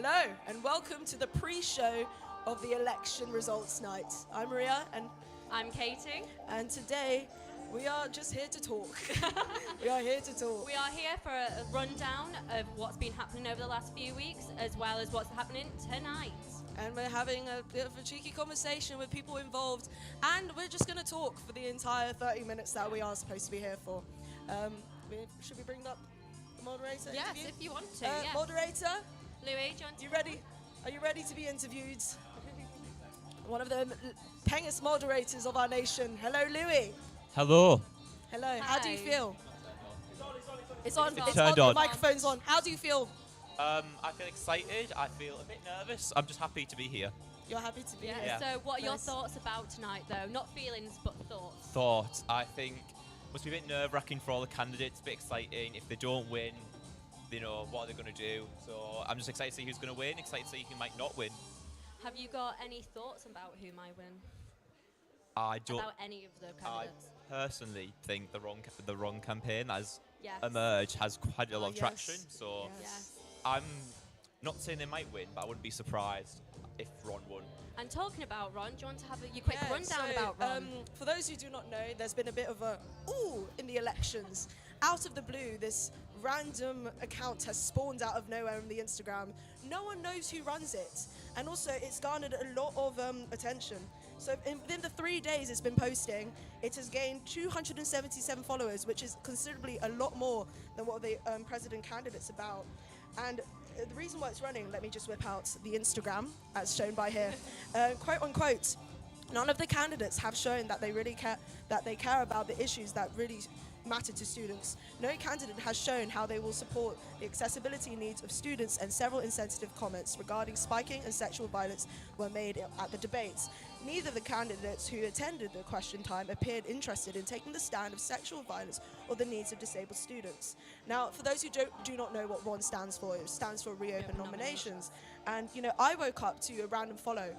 Hello, and welcome to the pre-show of the election results night. I'm Maria, and I'm Katie. And today, we are just here to talk. We are here to talk. We are here for a rundown of what's been happening over the last few weeks, as well as what's happening tonight. And we're having a bit of a cheeky conversation with people involved, and we're just going to talk for the entire 30 minutes that we are supposed to be here for. Should we bring up the moderator? Yes, interview? if you want to. Yes. Moderator, Louis, do you want to? you ready? Are you ready to be interviewed? One of the pengest moderators of our nation. Hello, Louis. Hello. Hello. Hi. How do you feel? It's on. It's It's turned on. on. The microphone's on. How do you feel? I feel excited. I feel a bit nervous. I'm just happy to be here. You're happy to be Yeah. here. Yeah. So, what are your Nice. thoughts about tonight, though? Not feelings, but thoughts. Thoughts. I think must be a bit nerve-wracking for all the candidates. A bit exciting. If they don't win, you know what are they going to do? So I'm just excited to see who's going to win. Excited to see who might not win. Have you got any thoughts about who might win? I don't. About any of the I candidates? personally think the wrong campaign that has Yes. emerged has quite a lot of yes. traction. So Yes. Yes. I'm not saying they might win, but I wouldn't be surprised if Ron won. And talking about Ron, do you want to have your quick rundown about Ron? For those who do not know, there's been a bit of a ooh in the elections. Out of the blue, this random account has spawned out of nowhere on the Instagram. No one knows who runs it, and also it's garnered a lot of attention. So within the 3 days it's been posting, it has gained 277 followers, which is considerably a lot more than what the president candidate's about. And the reason why it's running, let me just whip out the Instagram, as shown by here. Quote unquote, none of the candidates have shown that they really care, that they care about the issues that really matter to students. No candidate has shown how they will support the accessibility needs of students, and several insensitive comments regarding spiking and sexual violence were made at the debates. Neither of the candidates who attended the question time appeared interested in taking the stand of sexual violence or the needs of disabled students. Now, for those who do not know what RON stands for, it stands for Reopen Nominations. And, you know, I woke up to a random follow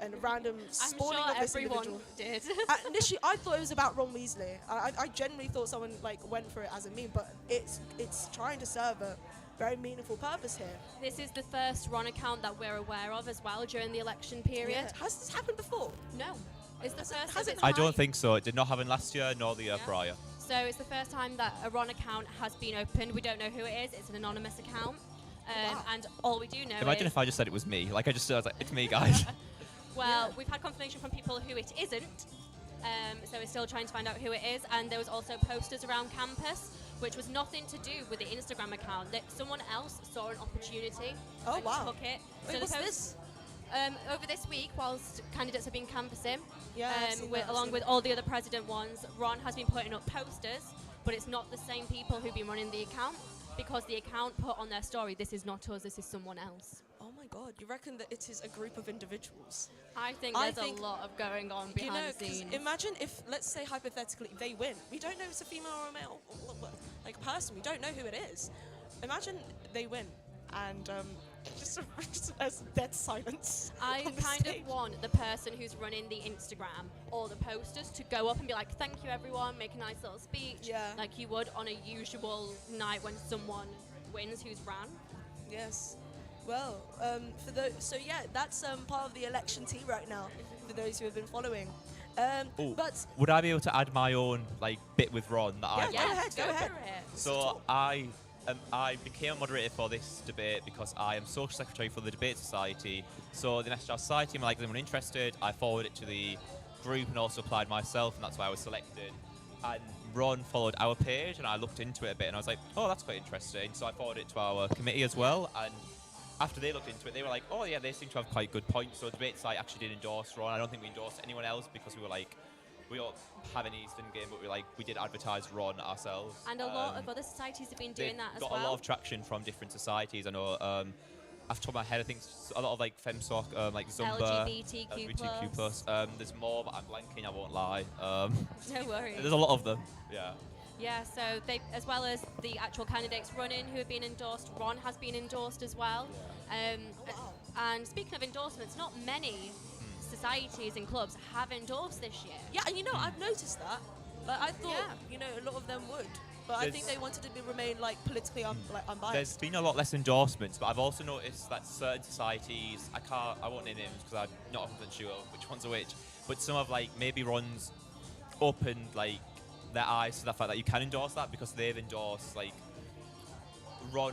and a random I'm spawning sure of this everyone individual. did. Initially, I thought it was about Ron Weasley. I genuinely thought someone went for it as a meme, but it's trying to serve a very meaningful purpose here. This is the first Ron account that we're aware of as well during the election period. Yeah. Has this happened before? No, it's the first. has of it its not? I don't kind. think so. It did not happen last year nor the year Yeah. prior. So it's the first time that a Ron account has been opened. We don't know who it is. It's an anonymous account, Wow. and all we do know Imagine is if I just said it was me. Like I was like, it's me, guys. well, Yeah. we've had confirmation from people who it isn't. So we're still trying to find out who it is. And there was also posters around campus, which was nothing to do with the Instagram account. That someone else saw an opportunity Oh, and wow. took it. Wait, the what's post- this? Over this week, whilst candidates have been canvassing, Yeah, I've seen that, I've along seen with that. all the other president ones, Ron has been putting up posters, but it's not the same people who've been running the account, because the account put on their story, this is not us, this is someone else. Oh my God! You reckon that it is a group of individuals? I think I there's think- a lot of going on You behind know, the 'cause scenes. imagine if, let's say hypothetically, they win. We don't know if it's a female or a male. Like a person, we don't know who it is. Imagine they win, and just a dead silence. I on the kind stage. of want the person who's running the Instagram or the posters to go up and be like, thank you everyone, make a nice little speech, Yeah. like you would on a usual night when someone wins who's ran. Yes. Well, so yeah, that's part of the election tea right now for those who have been following. Ooh, But would I be able to add my own bit with Ron that I've Go ahead, go ahead. for it. So I became a moderator for this debate because I am social secretary for the debate society. So the National Society, I'm like, anyone interested? I forwarded it to the group and also applied myself, and that's why I was selected. And Ron followed our page, and I looked into it a bit, and I was like, oh, that's quite interesting. So I forwarded it to our committee as well, and after they looked into it, they were like, oh yeah, they seem to have quite good points. So the debate site actually did endorse Ron. I don't think we endorsed anyone else because we were like, we don't have an Eastern game, but we did advertise Ron ourselves. And a lot of other societies have been doing They've that as got well. a lot of traction from different societies. I know, off the top of my head, I think a lot of like FemSoc, like Zumba, LGBTQ+. There's more, but I'm blanking. I won't lie. No worries. There's a lot of them. Yeah. Yeah, so they, as well as the actual candidates running who have been endorsed, Ron has been endorsed as well. wow. And speaking of endorsements, not many societies and clubs have endorsed this year. yeah, and you know, I've noticed that. Like I thought, Yeah. you know, a lot of them would. but I There's- think they wanted to remain like politically unbiased. There's been a lot less endorsements, but I've also noticed that certain societies, I won't name names because I'm not 100% sure which ones are which, but some have like maybe runs opened like their eyes to the fact that you can endorse that because they've endorsed like run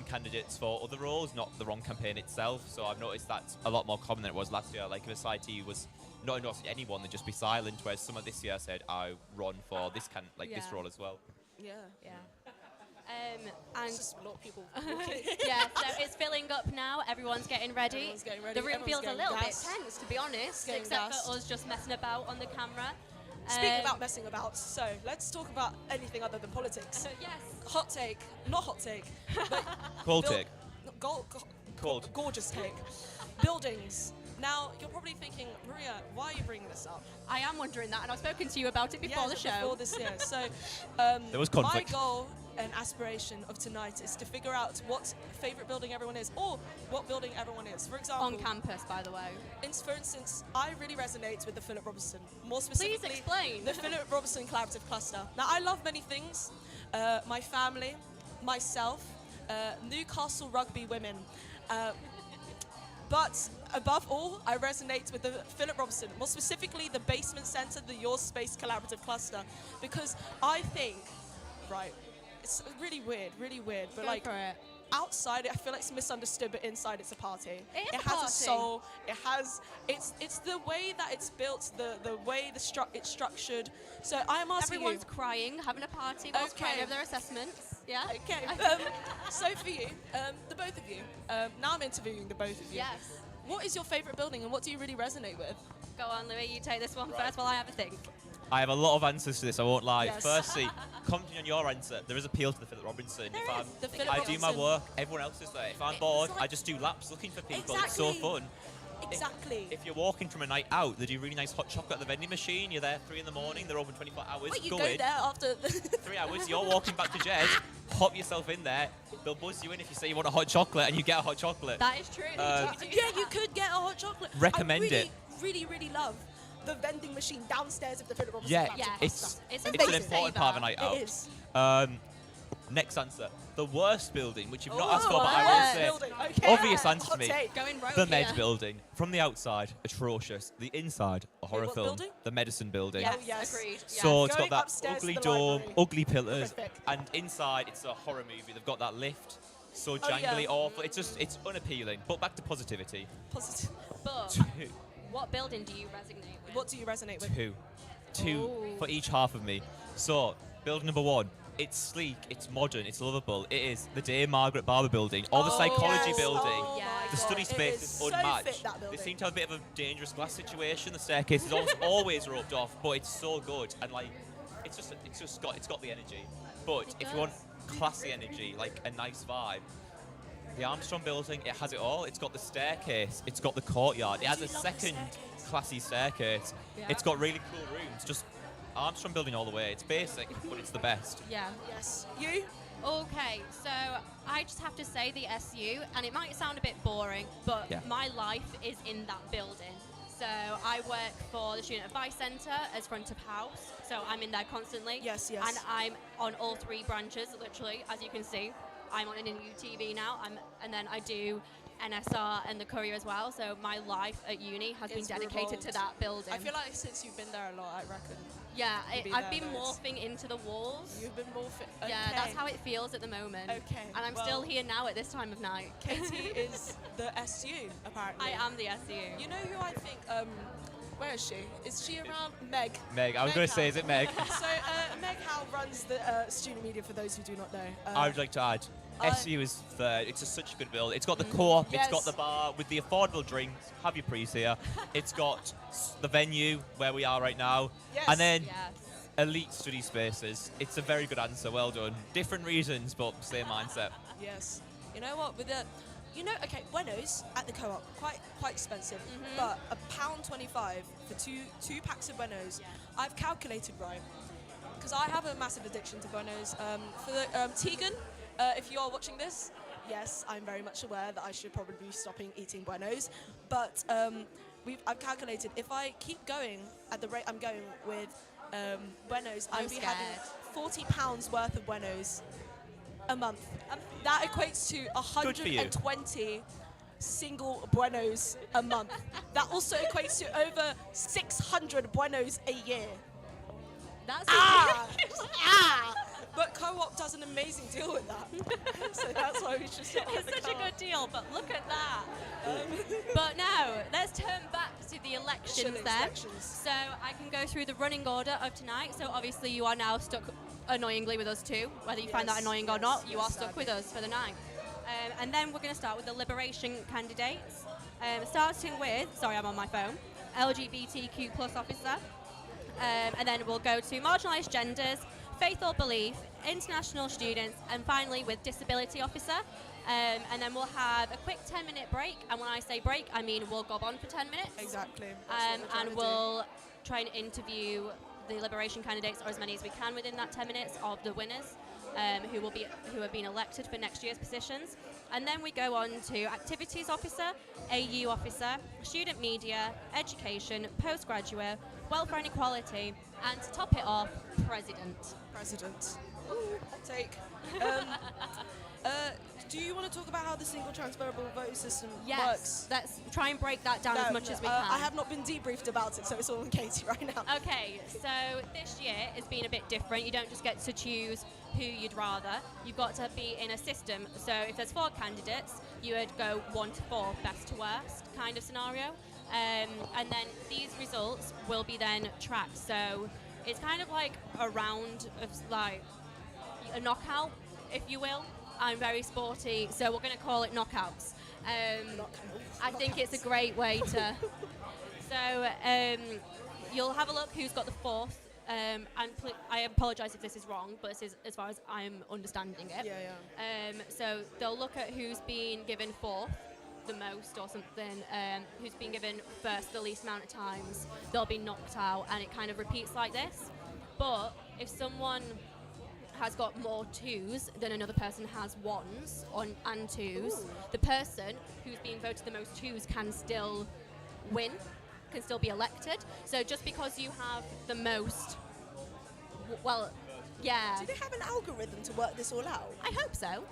candidates for other roles, not the wrong campaign itself. So I've noticed that's a lot more common than it was last year. Like if a society was not endorsing anyone, they'd just be silent, whereas some of this year said I run for this this role as well. Yeah. Yeah. It's And just a lot of people. yeah, so it's filling up now. Everyone's getting ready. Everyone's getting ready. The room Everyone's feels a getting little gassed. bit tense, to be honest, Getting except gassed. for us just messing about on the camera. Speaking about messing about, so let's talk about anything other than politics. Yes. Hot take, not hot take, but Cold buil- take. no, Cold. gorgeous take. Buildings. Now you're probably thinking, Maria, why are you bringing this up? I am wondering that, and I've spoken to you about it before the show. Before this year. So There was conflict. my goal and aspiration of tonight is to figure out what favourite building everyone is, or what building everyone is. For example, On campus, by the way. for instance, I really resonate with the Philip Robertson. More specifically, explain. the Philip Robertson Collaborative Cluster. Now, I love many things. My family, myself, Newcastle rugby women. But above all, I resonate with the Philip Robertson, more specifically the Basement Centre, the Your Space Collaborative Cluster, because I think, right, it's really weird, but Go like for it. outside it, I feel like it's misunderstood, but inside it's a party. It is a has party. a soul. It has, it's the way that it's built, the way it's structured. So I'm asking Everyone's crying, having a party, whilst Okay. crying over their assessments. Yeah? you. Okay. So for you, the both of you. Now I'm interviewing the both of you. Yes. What is your favourite building, and what do you really resonate with? Go on, Louis, you take this one Right. first while I have a think. I have a lot of answers to this, I won't lie. Yes. Firstly, commenting on your answer, there is appeal to the Philip Robinson. There If is. I'm, The Philip I do my Robinson. work, everyone else is there. If I'm It's bored, like- I just do laps looking for people. It's so Exactly. fun. Exactly. If you're walking from a night out, they do really nice hot chocolate at the vending machine. You're there 3 in the morning, they're open 24 hours. Wait, you Go go in, there after 3 hours, you're walking back to Jed, hop yourself in there, they'll buzz you in if you say you want a hot chocolate, and you get a hot chocolate. That is true. Yeah, you could get a hot chocolate. Recommend I really, it. Really, really love the vending machine downstairs of the Philip Robertson. Yeah, Collaborative Yeah. it's, Cluster. It's a it's an lifesaver. important part of a night out. It is. Next answer. The worst building, which you've not Oh, asked for, but I worst will say. building. Okay. Obvious answer to Hot me. take. Going rogue The Med here. building. From the outside, atrocious. The inside, a horror what film. building? The Medicine building. Yes, Oh, yes. agreed. So it's Going got that upstairs to ugly the dome, library. ugly pillars, Horrific. and inside it's a horror movie. They've got that lift, so Oh, jangly, yeah. awful. It's unappealing. But back to positivity. Positive. But Two. what building do you resonate with? What do you resonate with? Two Ooh. for each half of me. So building number 1. It's sleek, it's modern, it's lovable. It is the Dame Margaret Barber building, or the Oh, psychology yes. building. Oh, Yeah. my The study God. space It is so unmatched. fit, that They building. seem to have a bit of a dangerous glass situation. The staircase is always roped off, but it's so good, and like it's got the energy. But It if you want does. classy energy, like a nice vibe, the Armstrong building, it has it all. It's got the staircase, it's got the courtyard, it has a do love the second staircase. classy staircase. Yeah. It's got really cool rooms. Just Armstrong building all the way. It's basic, but it's the best. Yeah. Yes. You? Okay, so I just have to say the SU, and it might sound a bit boring, but Yeah. my life is in that building. So I work for the Student Advice Centre as front of house, so I'm in there constantly. Yes, yes. And I'm on all 3 branches, literally, as you can see. I'm on NUTV now, and then I do NSR and the Courier as well. So my life at uni has been It's dedicated to revolved. that building. I feel like since you've been there a lot, I reckon yeah, you've been I've there been loads. morphing into the walls. you've been more fit. Okay. Yeah, that's how it feels at the moment. Okay, And I'm well- still here now at this time of night. Katie is the SU, apparently. I am the SU. You know who I think, where is she? Is she around? Meg. Meg, I was Meg going to say, Howe. is it Meg? So, Meg Howe runs the student media, for those who do not know. I would like to add, I- SU is third. It's such a good build. It's got the co-op, it's got Yes. the bar with the affordable drinks. Have your pre's here. It's got the venue where we are right now, Yes. and then Yes. elite study spaces. It's a very good answer. Well done. Different reasons, but same mindset. Yes. You know what? With the, okay, Buenos at the co-op, quite expensive, Mm-hmm. but £1.25 for two packs of Buenos. Yeah. I've calculated right, because I have a massive addiction to Buenos. For the Tegan, if you are watching this, yes, I'm very much aware that I should probably be stopping eating Buenos, but I've calculated if I keep going at the rate I'm going with Buenos, I'm I'll be having scared. £40 worth of buenos a month. That equates to Good for you. 120 single buenos a month. That also equates to over 600 buenos a year. That's But Co-op does an amazing deal with that. So that's why we should start with It's the such a Co-op. good deal, but look at that. But now, let's turn back to the elections Shillings, then. elections. So I can go through the running order of tonight. So obviously you are now stuck annoyingly with us too. Whether you find that Yes, annoying or yes, not, you yes, are stuck with us for the night. And then we're going to start with the Liberation candidates. Starting with, sorry, I'm on my phone, LGBTQ plus officer. And then we'll go to marginalised genders, faith or belief, international students, and finally with disability officer. And then we'll have a quick 10-minute break. And when I say break, I mean we'll go on for 10 minutes. Exactly. That's what we're trying And to we'll try and interview the Liberation candidates, or as many as we can within that 10 minutes, of the winners who have been elected for next year's positions. And then we go on to activities officer, AU officer, student media, education, postgraduate, welfare and equality, and to top it off, president. President. Ooh, hot take. Do you want to talk about how the single transferable voting system Yes, works? let's try and break that down as much as we can. I have not been debriefed about it, so it's all on Katie right now. Okay, so this year has been a bit different. You don't just get to choose who you'd rather. You've got to be in a system. So if there's 4 candidates, you would go 1 to 4, best to worst kind of scenario. And then these results will be then tracked. So it's kind of like a round of like a knockout, if you will. I'm very sporty, so we're going to call it knockouts. I think it's a great way to. So you'll have a look who's got the 4th. And I apologise if this is wrong, but this is as far as I'm understanding it. Yeah. So they'll look at who's been given 4th the most or something, who's been given 1st the least amount of times. They'll be knocked out, and it kind of repeats like this. But if someone has got more 2s than another person has 1s and 2s, Ooh. the person who's being voted the most 2s can still win, can still be elected. So just because you have the most, well, yeah. Do they have an algorithm to work this all out? I hope so.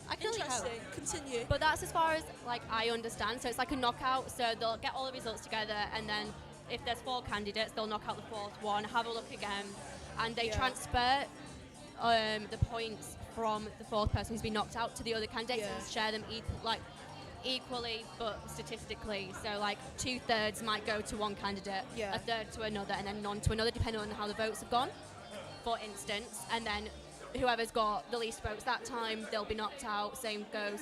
I really hope. Interesting. Continue. But that's as far as like I understand. So it's like a knockout. So they'll get all the results together, and then if there's 4 candidates, they'll knock out the 4th one, have a look again, and they Yeah. transfer the points from the 4th person who's been knocked out to the other candidates Yeah. and share them equally, but statistically. So like 2/3 might go to one candidate, Yeah. 1/3 to another, and then none to another, depending on how the votes have gone, for instance. And then whoever's got the least votes that time, they'll be knocked out. Same goes,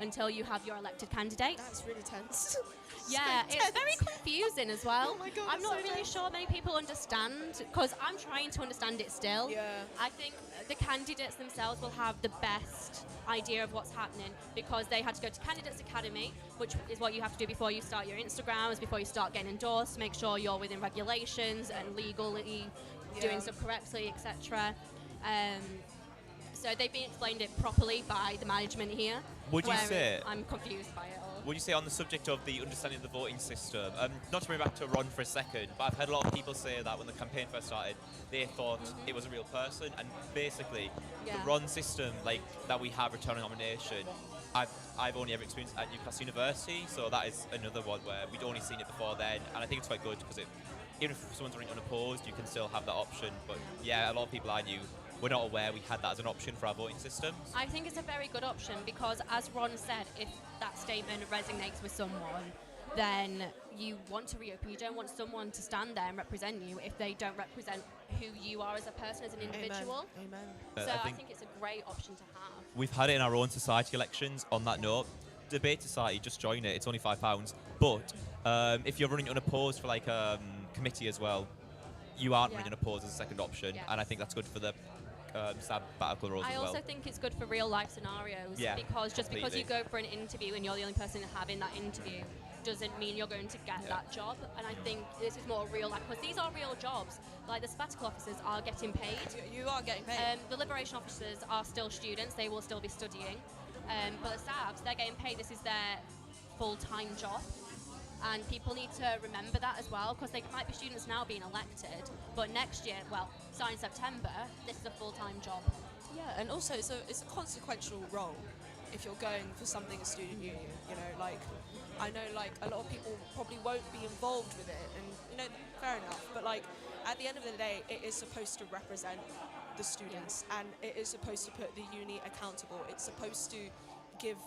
until you have your elected candidate. That's really tense. Yeah, So it's very tense. confusing as well. Oh my God, I'm it's not so really tense. sure many people understand, because I'm trying to understand it still. Yeah. I think the candidates themselves will have the best idea of what's happening, because they had to go to Candidates Academy, which is what you have to do before you start your Instagrams, before you start getting endorsed, to make sure you're within regulations and legally doing Yeah. stuff correctly, etc. So they've been explained it properly by the management here. Would you whereas say- I'm confused by it all. Would you say, on the subject of the understanding of the voting system, not to bring back to Ron for a second, but I've heard a lot of people say that when the campaign first started, they thought it was a real person, and basically Yeah. the Ron system, like that we have return on nomination, I've only ever experienced at Newcastle University, so that is another one where we'd only seen it before then, and I think it's quite good because even if someone's running unopposed, you can still have that option. But yeah, a lot of people I knew were not aware we had that as an option for our voting systems. I think it's a very good option, because, as Ron said, if that statement resonates with someone, then you want to reopen. You don't want someone to stand there and represent you if they don't represent who you are as a person, as an individual. Amen. So I I think- think it's a great option to have. We've had it in our own society elections. On that note, Debate Society, just join it. It's only £5. But if you're running unopposed for like committee as well, you aren't Yeah. running unopposed as a second option, Yeah. and I think that's good for the sabbatical roles I as well. also think it's good for real life scenarios, Yeah, because just because you completely. go for an interview and you're the only person having that interview doesn't mean you're going to get that job. And I think this is more real life, because these are real jobs. Like the sabbatical officers are getting paid. You are getting paid. The liberation officers are still students, they will still be studying. But the SABs, they're getting paid, this is their full-time job. And people need to remember that as well, because there might be students now being elected, but next year, well, starting September, this is a full-time job. Yeah, and also it's a consequential role if you're going for something as student union. You know, like I know like a lot of people probably won't be involved with it, and you know, fair enough. But like at the end of the day, it is supposed to represent the students, and it is supposed to put the uni accountable. It's supposed to give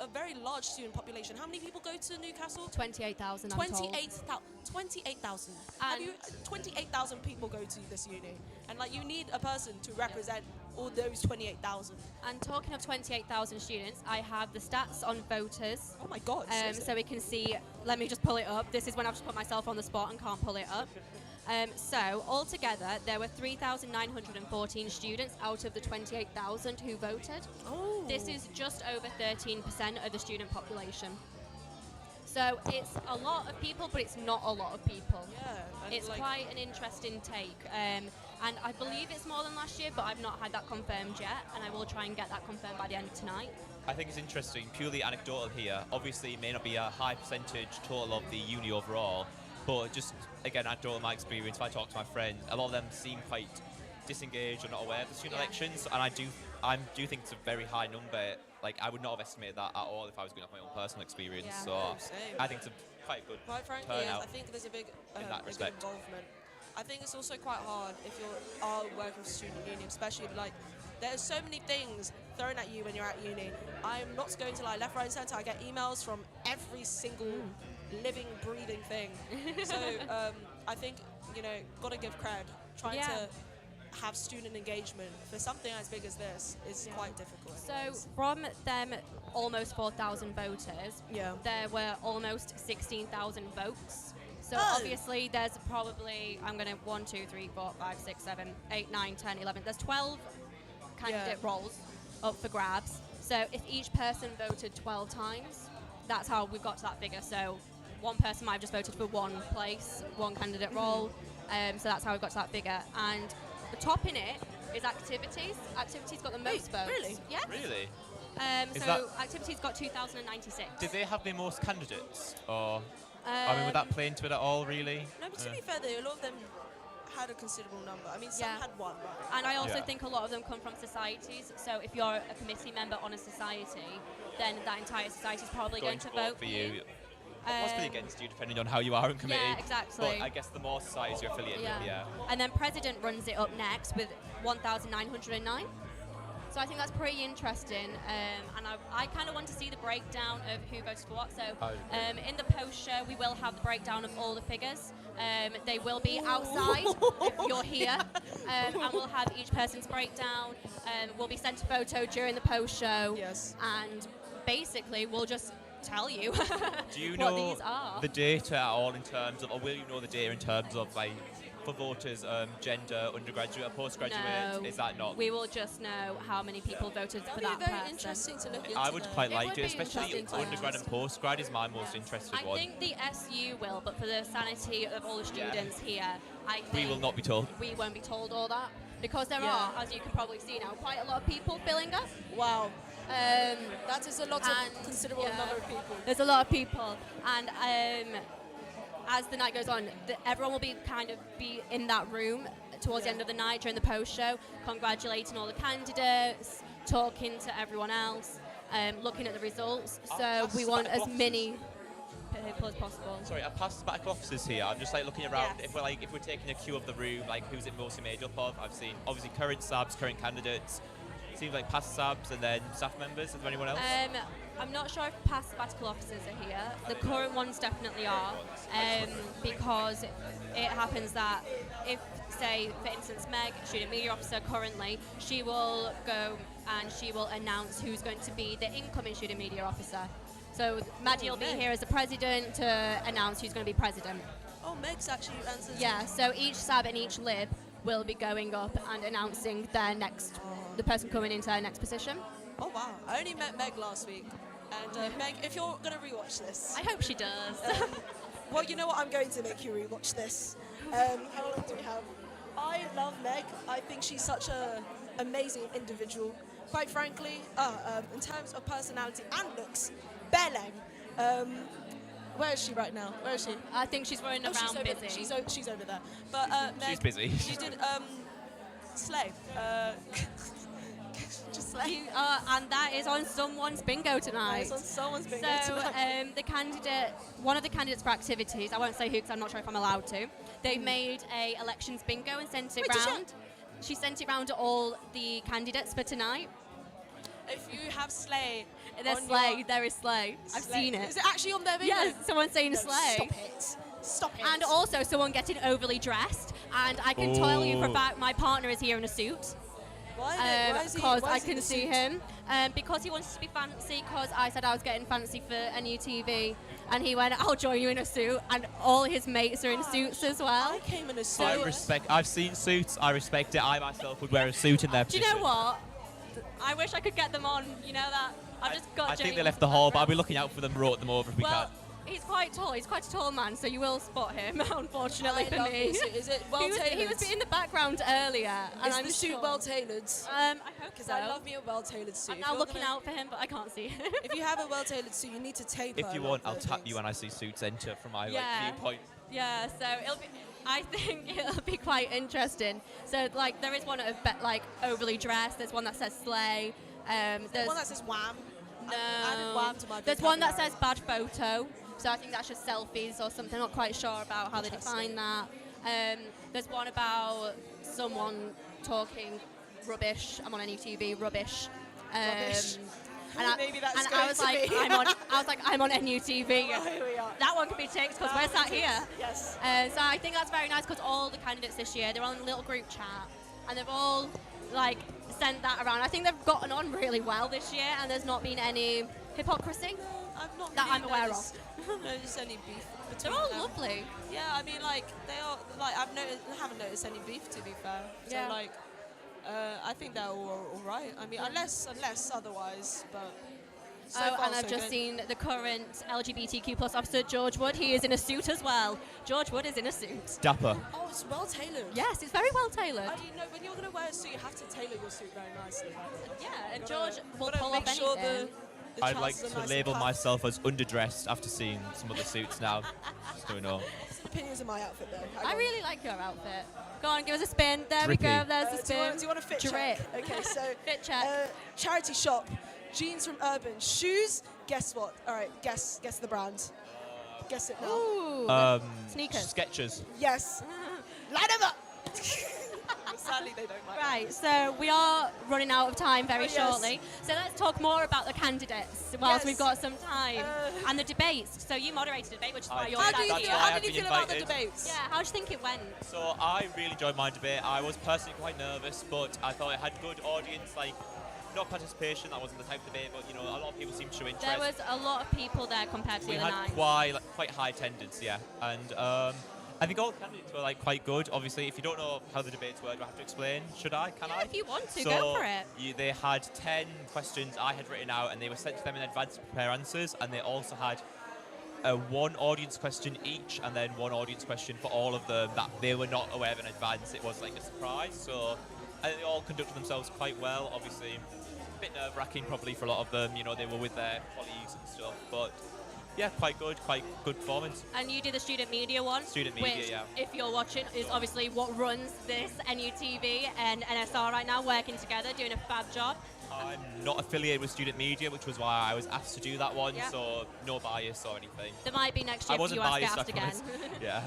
a very large student population. How many people go to Newcastle? 28,000, I'm told. 28,000. Have you? 28,000 people go to this uni, and like you need a person to represent all those 28,000. And talking of 28,000 students, I have the stats on voters. Oh my God! So we can see, let me just pull it up. This is when I've just put myself on the spot and can't pull it up. So altogether, there were 3,914 students out of the 28,000 who voted. Oh. This is just over 13% of the student population. So it's a lot of people, but it's not a lot of people. Yeah. It's like, quite an interesting take. And I believe it's more than last year, but I've not had that confirmed yet, and I will try and get that confirmed by the end of tonight. I think it's interesting, purely anecdotal here. Obviously, it may not be a high percentage total of the uni overall, but just, again, anecdotal my experience, if I talk to my friends, a lot of them seem quite disengaged or not aware of the student elections, and I do think it's a very high number. Like, I would not have estimated that at all if I was going off my own personal experience. Yeah. So Same. I think it's quite good quite frankly, turnout. I think there's a big in that big respect. involvement. I think it's also quite hard if you are working for student union, especially like there's so many things thrown at you when you're at uni. I'm not going to lie, left, right, and centre. I get emails from every single living, breathing thing. So I think gotta give cred. Trying to have student engagement for something as big as this is quite difficult. So from them almost 4,000 voters, there were almost 16,000 votes. So obviously there's probably, 1, 2, 3, 4, 5, 6, 7, 8, 9, 10, 11. There's 12 candidate roles up for grabs. So if each person voted 12 times, that's how we've got to that figure. So one person might have just voted for one place, one candidate role. So that's how we've got to that figure. And topping it is activities. Activities got the most votes. Really? Yeah. Really? So activities got 2,096. Did they have the most candidates? Or, I mean, would that play into it at all, really? No, but to be fair, though, a lot of them had a considerable number. I mean, some had one, right? And I also think a lot of them come from societies. So if you're a committee member on a society, then that entire society is probably going to vote for you. Possibly against you, depending on how you are in committee. Yeah, exactly. But I guess the more societies you're affiliated with, And then president runs it up next with 1,909. So I think that's pretty interesting. And I kind of want to see the breakdown of who votes for what. So in the post show, we will have the breakdown of all the figures. They will be outside if you're here. And we'll have each person's breakdown. We'll be sent a photo during the post show. Yes. And basically, we'll just tell you Do you what know these are. the data at all in terms of, or will you know the data in terms of, like, for voters, gender, undergraduate or postgraduate? No, Is that not? We will just know how many people voted for that Very person. interesting to look into. I would quite It like would to, be especially interesting to undergrad and postgrad is my most interested I one. think the SU will, but for the sanity of all the students here, I think We will not be told. we won't be told all that, because there are, as you can probably see now, quite a lot of people filling up. Wow. That is a lot and, of considerable number of people. There's a lot of people, and as the night goes on, everyone will be in that room towards the end of the night during the post show, congratulating all the candidates, talking to everyone else, looking at the results. So we want as many people as possible. Sorry, I passed back officers here. I'm just like looking around. If we're taking a queue of the room, like who's it mostly made up of? I've seen obviously current subs, current candidates. Seems like past subs and then staff members. Is there anyone else? I'm not sure if past sabbatical officers are here. The current ones definitely are, because it happens that if, say, for instance, Meg, student media officer currently, she will go and she will announce who's going to be the incoming student media officer. So Maddie will be here as the president to announce who's going to be president. Oh, Meg's actually answers. Yeah, so each sab and each lib will be going up and announcing the person coming into their next position. Oh, wow. I only met Meg last week. And Meg, if you're going to rewatch this. I hope she does. Well, you know what? I'm going to make you rewatch this. How long do we have? I love Meg. I think she's such an amazing individual. Quite frankly, in terms of personality and looks, Beleng. Where is she right now? Where is she? I think she's running around she's over, busy. She's over there. But Meg, She's busy. You did slay. Just slay. And that is on someone's bingo tonight. It's on someone's bingo So tonight. one of the candidates for activities, I won't say who because I'm not sure if I'm allowed to, they've made a elections bingo and sent it Wait, did round. She sent it round to all the candidates for tonight. If you have slay, There's on Slay, your- there is Slay. I've Slay. seen it. Is it actually on their bingo? Yes, someone's saying No, Slay. Stop it. Stop it. And also someone getting overly dressed. And I can tell you for a Oh. fact my partner is here in a suit. why is he? Because why I is he can the see suit? him. Because he wants to be fancy, because I said I was getting fancy for NUTV. And he went, I'll join you in a suit. And all his mates are in suits as well. I came in a suit. I've seen suits. I respect it. I myself would wear a suit in their Do position. you know what? I wish I could get them on. You know that? I've just got I think they James left the hall, but I'll be background. looking out for them, wrote them over if we Well, can. he's quite tall. He's quite a tall man, so you will spot him, unfortunately I for love me. this suit. Is it well he was tailored? in the background earlier, and Is I'm the suit sure. well tailored? I hope Because so. I love me a well tailored suit. I'm If now you're looking gonna- out for him, but I can't see him. If you have a well tailored suit, you need to taper. If you a lot want, of I'll the tap things. you when I see suits enter from my Yeah. viewpoint. Yeah, so it'll be. I think it'll be quite interesting. So like, there is one of like overly dressed. There's one that says slay. There's One that says wham. no. I added wham to my There's one that vocabulary. says bad photo. So I think that's just selfies or something. Not quite sure about how they define that. There's one about someone talking rubbish. I'm on NUTV, rubbish. Rubbish. Maybe that's and I going was to like, be. I'm on NUTV. Oh, here we are. That one could be ticked because we're sat here. Yes. So I think that's very nice because all the candidates this year, they're on a little group chat and they've all like sent that around. I think they've gotten on really well this year and there's not been any hypocrisy. I've not That really I'm aware of. noticed any beef They're between all them. lovely. Yeah, I mean, like they are. Like I haven't noticed any beef, to be fair. Yeah. So like, I think they're all right. I mean, unless otherwise, but. So far, And I've so just good. seen the current LGBTQ plus officer, George Wood. He is in a suit as well. George Wood is in a suit. Dapper. Oh, it's well tailored. Yes, it's very well tailored. I didn't know when you're going to wear a suit, you have to tailor your suit very nicely. Like, Yeah, and gotta- George will gotta pull make off sure anything. the I'd like trousers are to nice label and cuffed. myself as underdressed after seeing some other suits now. Just don't know. What's opinions of my outfit though? Hang I on. really like your outfit. Go on, give us a spin. There we Drippy. go. There's the Do you spin. want, do you want a fit Drip. check? Okay, so Fit check. charity shop, jeans from Urban, shoes. Guess what? All right, guess the brand. Guess it now. Ooh. Sneakers. Skechers. Yes. Line them up. Sadly, they don't like. Right, so we are running out of time very Oh, yes. shortly. So let's talk more about the candidates whilst Yes. we've got some time. Uh, and the debates. So you moderated a debate, which is why I you're did. How sat do you That's feel? here. why How I've did you been feel about the invited. debates? Yeah, how do you think it went? So I really enjoyed my debate. I was personally quite nervous, but I thought it had good audience, like not participation. That wasn't the type of debate, but you know, a lot of people seemed to show interest. There was a lot of people there compared to we the other had night. quite high attendance, yeah, and I think all the candidates were like quite good. Obviously, if you don't know how the debates work, do I have to explain? Should I? Can Yeah, I? if you want to, so go for it. They had 10 questions I had written out, and they were sent to them in advance to prepare answers, and they also had one audience question each, and then one audience question for all of them that they were not aware of in advance. It was like a surprise. So I think they all conducted themselves quite well. Obviously, a bit nerve-wracking probably for a lot of them. You know, they were with their colleagues and stuff, but yeah, quite good performance. And you did the student media one. Student media, which, yeah. if you're watching, is obviously what runs this NUTV and NSR right now, working together, doing a fab job. I'm not affiliated with student media, which was why I was asked to do that one, Yeah. so no bias or anything. There might be next I year if wasn't you ask biased, I asked again. promise. Yeah.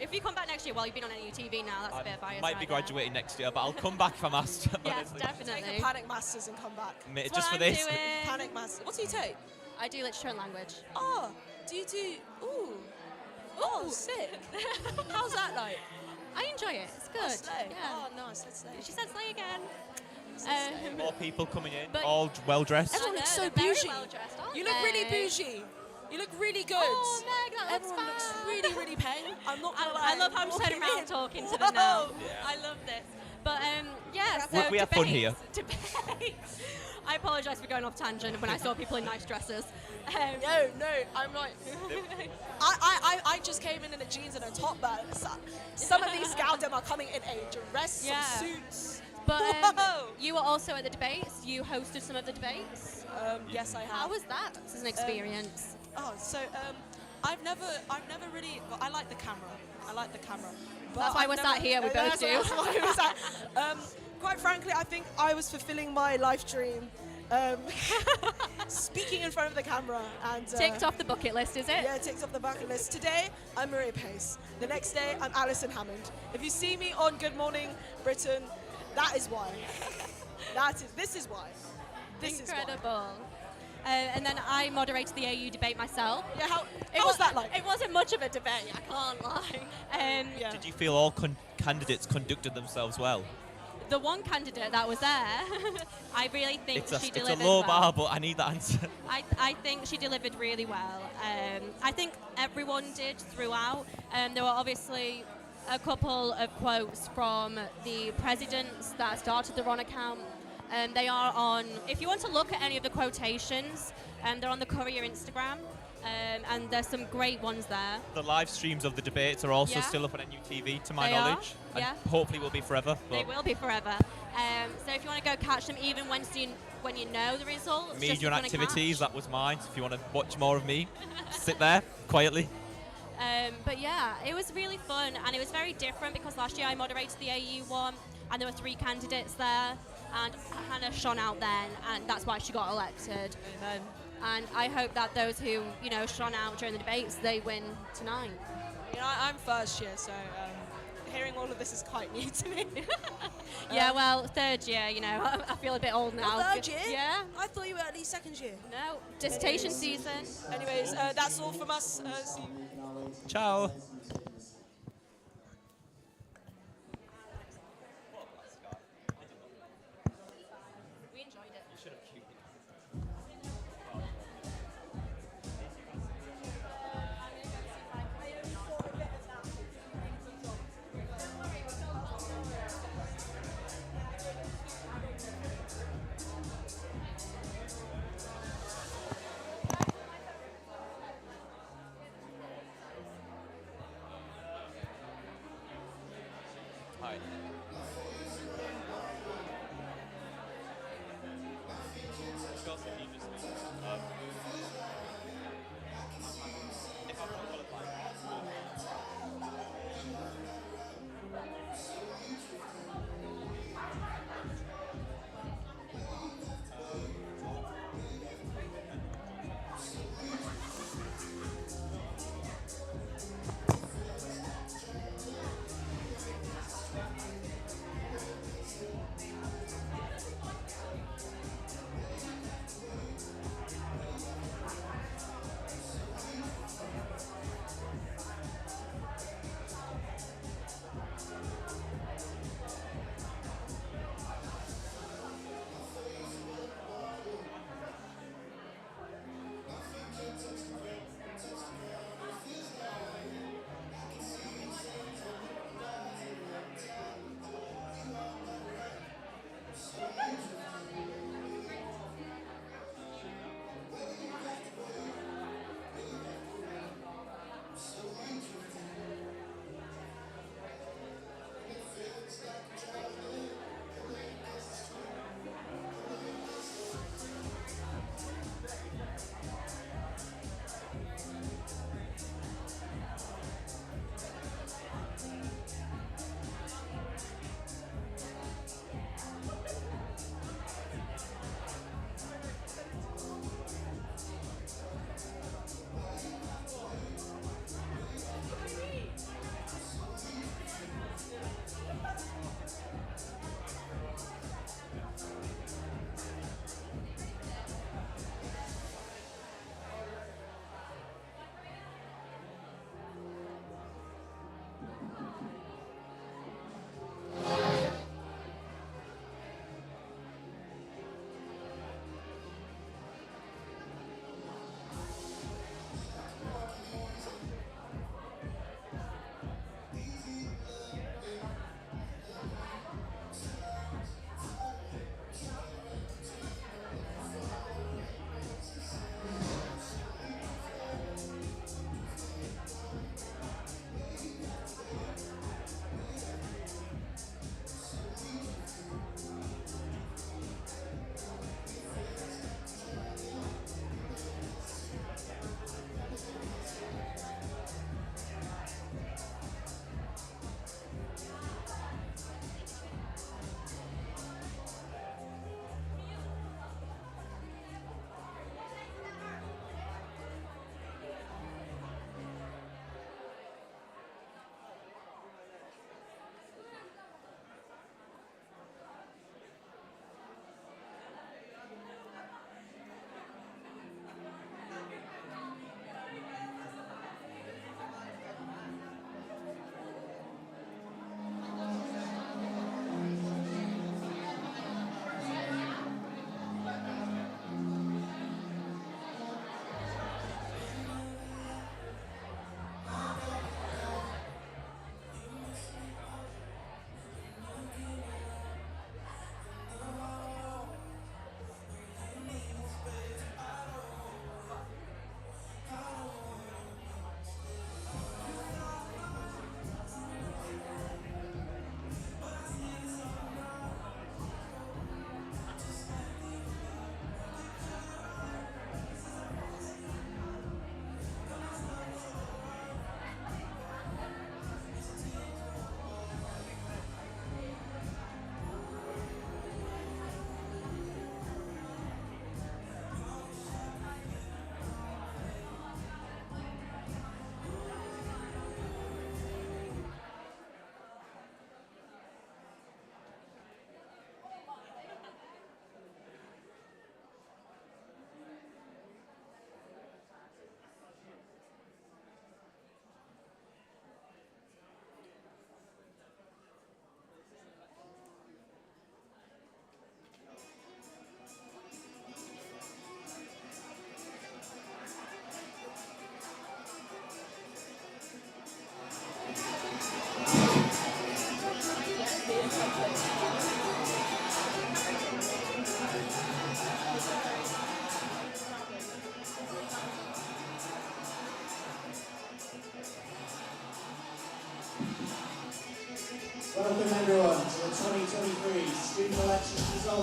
If you come back next year, well, you've been on NUTV now, that's a bit of bias. Might right be there. graduating next year, but I'll come back if I'm asked. Yes, honestly. Take definitely. a panic masters and come back. Mate, That's just what for I'm this. doing. Panic masters. What do you take? I do literature and language. Oh, do you do? Ooh. Oh, sick. How's that like? I enjoy it. It's good. Slay. Yeah. Oh, nice. Let's slay. She said slay again. More people coming in, But- all well dressed. Everyone I looks know, so they're very bougie. well dressed, aren't You look really they? bougie. You look really good. Oh, Meg, that looks Everyone looks fab. really, really paying. I'm not gonna lie. I love how I'm just turning Walking around in. talking to them now. Whoa. I love this. But yeah, We- so we have fun debates. here. Debates. I apologise for going off tangent when I saw people in nice dresses. No, I'm like, I just came in a jeans and a top, but some of these gals them are coming in a dress, Yeah. some suits. But Whoa. you were also at the debates. You hosted some of the debates. Yes, I have. How was that as an experience? Oh, so I've never really. Well, I like the camera. But That's why I've we're never- sat here, we both do. That's why we're sat. Quite frankly, I think I was fulfilling my life dream, speaking in front of the camera and. Ticked off the bucket list, is it? Yeah, it ticks off the bucket list. Today, I'm Maria Pace. The next day, I'm Alison Hammond. If you see me on Good Morning Britain, that is why. This is why. This is why. Incredible. And then I moderated the AU debate myself. Yeah, how was that like? It wasn't much of a debate, I can't lie. Yeah. Did you feel all candidates conducted themselves well? The one candidate that was there, I really think she It's a delivered low well. bar, but I need that answer. I think she delivered really well. I think everyone did throughout. There were obviously a couple of quotes from the presidents that started the Ron account. They are on, if you want to look at any of the quotations, they're on the Courier Instagram, and there's some great ones there. The live streams of the debates are also Yeah. still up on NUTV, to my They are, knowledge. And yeah. hopefully will be forever. They But will be forever. So if you want to go catch them, even when you know the results. media just and if you wanna activities, catch. that was mine. So if you want to watch more of me, sit there quietly. But yeah, it was really fun, and it was very different because last year I moderated the AU one, and there were 3 candidates there, and Hannah shone out then, and that's why she got elected. Amen. And I hope that those who shone out during the debates, they win tonight. I'm first year, so hearing all of this is quite new to me. Yeah, well, 3rd year, I feel a bit old now. Not third year? Yeah. I thought you were at least 2nd year. No, dissertation season. Anyways, that's all from us. See you. Ciao. We enjoyed it. Hi.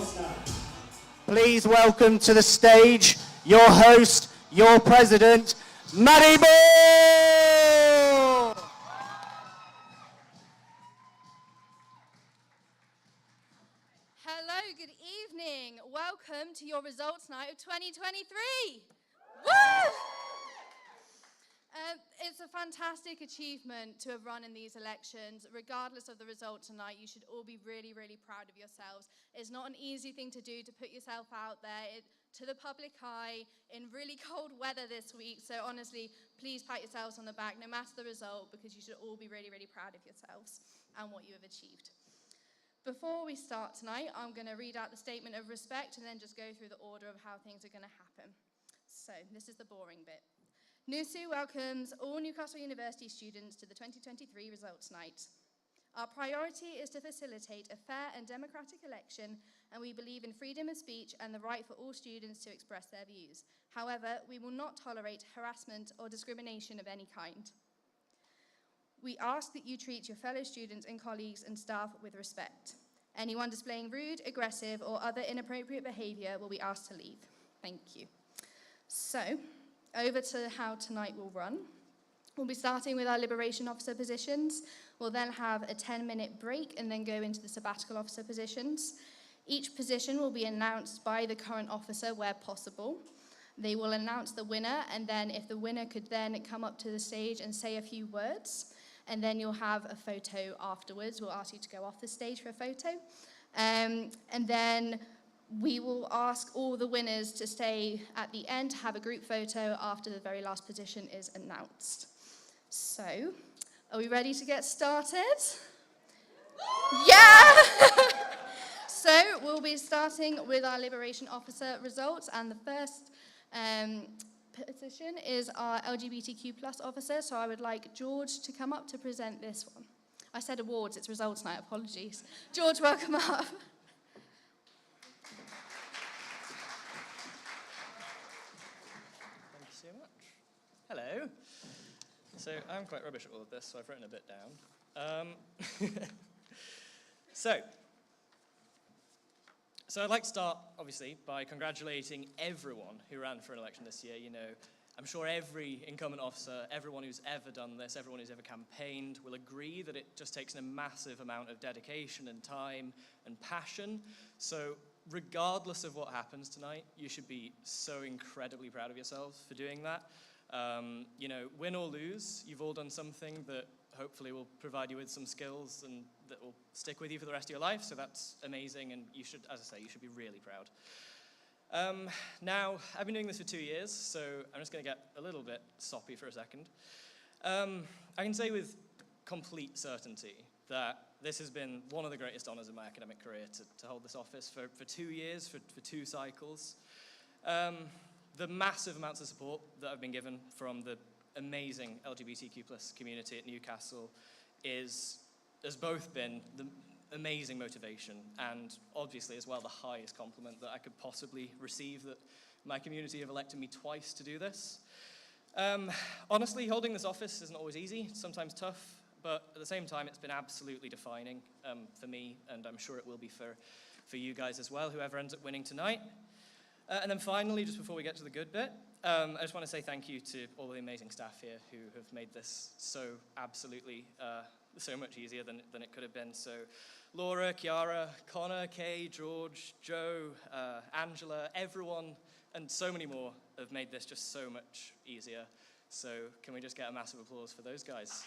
results now. Please welcome to the stage your host, your president, Maddie Moore! Hello, good evening. Welcome to your results night of 2023. Woo! It's a fantastic achievement to have run in these elections. Regardless of the result tonight, you should all be really, really proud of yourselves. It's not an easy thing to do to put yourself out there to the public eye in really cold weather this week. So honestly, please pat yourselves on the back, no matter the result, because you should all be really, really proud of yourselves and what you have achieved. Before we start tonight, I'm going to read out the statement of respect and then just go through the order of how things are going to happen. So this is the boring bit. NUSU welcomes all Newcastle University students to the 2023 results night. Our priority is to facilitate a fair and democratic election, and we believe in freedom of speech and the right for all students to express their views. However, we will not tolerate harassment or discrimination of any kind. We ask that you treat your fellow students and colleagues and staff with respect. Anyone displaying rude, aggressive, or other inappropriate behavior will be asked to leave. Thank you. So, over to how tonight will run. We'll be starting with our Liberation Officer positions. We'll then have a 10-minute break and then go into the Sabbatical Officer positions. Each position will be announced by the current officer where possible. They will announce the winner, and then if the winner could then come up to the stage and say a few words, and then you'll have a photo afterwards. We'll ask you to go off the stage for a photo. And then we will ask all the winners to stay at the end to have a group photo after the very last position is announced. So, are we ready to get started? Yeah! So, we'll be starting with our Liberation Officer results, and the first position is our LGBTQ+ officer, so I would like George to come up to present this one. I said awards, it's results night, apologies. George, welcome up. So much. Hello. So I'm quite rubbish at all of this, so I've written a bit down. So I'd like to start, obviously, by congratulating everyone who ran for an election this year. You know, I'm sure every incumbent officer, everyone who's ever done this, everyone who's ever campaigned will agree that it just takes a massive amount of dedication and time and passion. So regardless of what happens tonight, you should be so incredibly proud of yourselves for doing that. You know, win or lose, you've all done something that hopefully will provide you with some skills and that will stick with you for the rest of your life, so that's amazing, and you should, as I say, you should be really proud. Now, I've been doing this for 2 years, so I'm just going to get a little bit soppy for a second. I can say with complete certainty that this has been one of the greatest honors of my academic career to hold this office for 2 years, for 2 cycles. The massive amounts of support that I've been given from the amazing LGBTQ+ community at Newcastle has both been the amazing motivation and obviously as well the highest compliment that I could possibly receive, that my community have elected me twice to do this. Honestly, holding this office isn't always easy, it's sometimes tough, but at the same time it's been absolutely defining for me, and I'm sure it will be for you guys as well, whoever ends up winning tonight. And then finally, just before we get to the good bit, I just want to say thank you to all the amazing staff here who have made this so absolutely so much easier than it could have been. So Laura, Kiara, Connor, Kay, George, Joe, Angela, everyone, and so many more have made this just so much easier. So can we just get a massive applause for those guys?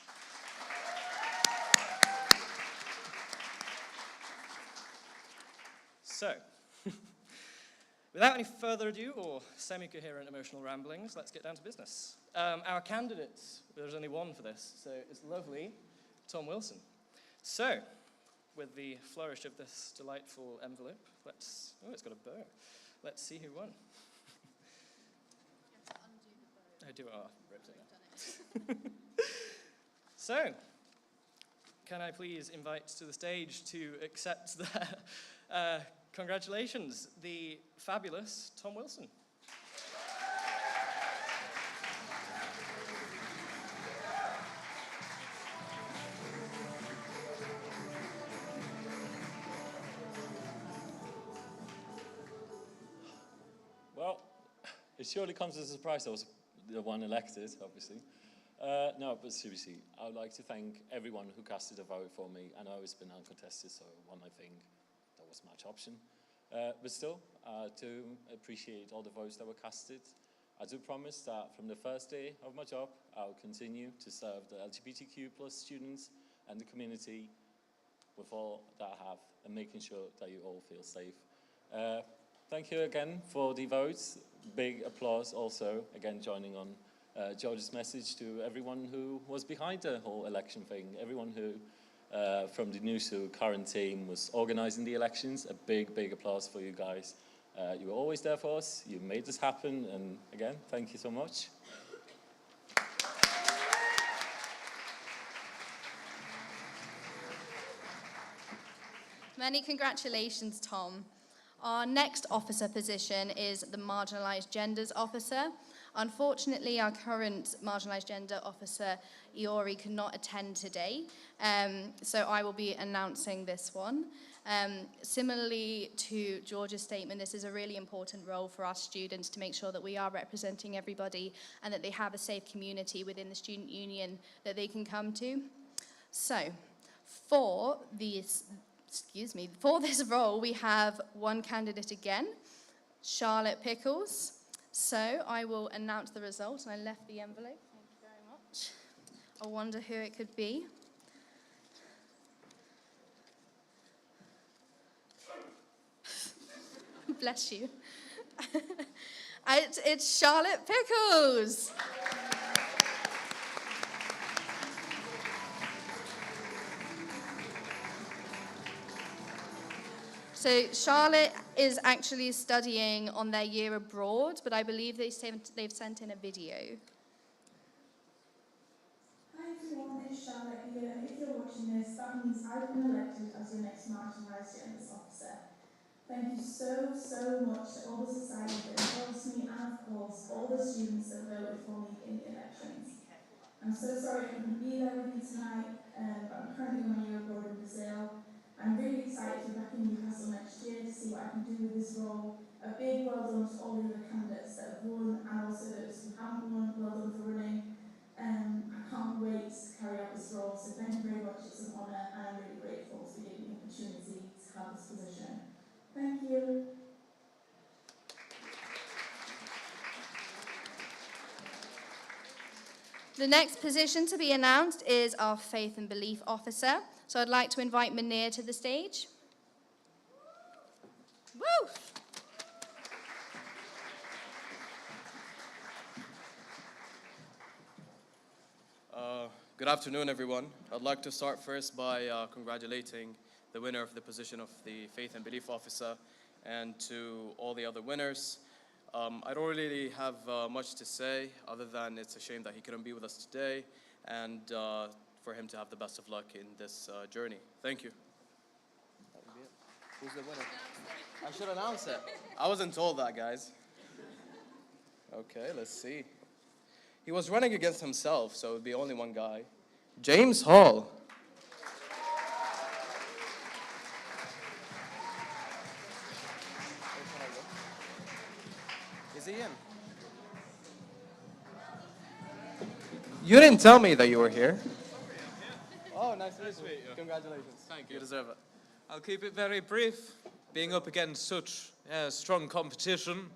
So, without any further ado or semi-coherent emotional ramblings, let's get down to business. Our candidates, there's only one for this, so it's lovely, Tom Wilson. So, with the flourish of this delightful envelope, oh, it's got a bow. Let's see who won. You have to undo the bow. I do, ripped it now. So, can I please invite to the stage to accept the congratulations, the fabulous Tom Wilson. it surely comes as a surprise I was the one elected, obviously. No, but seriously, I would like to thank everyone who casted a vote for me. I know it's been uncontested, so one I think there was much option. But still, to appreciate all the votes that were casted. I do promise that from the first day of my job, I'll continue to serve the LGBTQ+ students and the community with all that I have, and making sure that you all feel safe. Thank you again for the votes. Big applause also, again, joining on George's message to everyone who was behind the whole election thing, everyone who from the NUSU current team was organizing the elections. A big applause for you guys. You were always there for us, you made this happen, and again, thank you so much. Many congratulations, Tom. Our next officer position is the Marginalised Genders Officer. Unfortunately, our current Marginalised Gender Officer, Iori, could not attend today, so I will be announcing this one. Similarly to George's statement, this is a really important role for our students to make sure that we are representing everybody and that they have a safe community within the student union that they can come to. So, for this role, we have one candidate again, Charlotte Pickles. So I will announce the result, and I left the envelope. Thank you very much. I wonder who it could be. Bless you. It's Charlotte Pickles. So Charlotte is actually studying on their year abroad, but I believe they've sent in a video. Hi everyone, it's Charlotte here. If you're watching this, that means I've been elected as your next Marginalised Genders Officer. Thank you so much to all the society that endorsed me, and of course all the students that voted for me in the elections. I'm so sorry I couldn't be there with you tonight, but I'm currently on my year abroad in Brazil. I'm really excited to be back in Newcastle next year to see what I can do with this role. A big well done to all the other candidates that have won, and also those who haven't won. Well done for running. I can't wait to carry out this role, so thank you very much. It's an honour, and I'm really grateful to be given the opportunity to have this position. Thank you. The next position to be announced is our Faith and Belief Officer. So I'd like to invite Munir to the stage. Woo! Good afternoon, everyone. I'd like to start first by congratulating the winner of the position of the Faith and Belief Officer, and to all the other winners. I don't really have much to say other than it's a shame that he couldn't be with us today, and for him to have the best of luck in this journey. Thank you. Who's the winner? I should announce it. I wasn't told that, guys. Okay, let's see. He was running against himself, so it would be only one guy. James Hall. Is he in? You didn't tell me that you were here. Oh, nice to meet you. Congratulations. Thank you. You deserve it. I'll keep it very brief. Being up against such strong competition,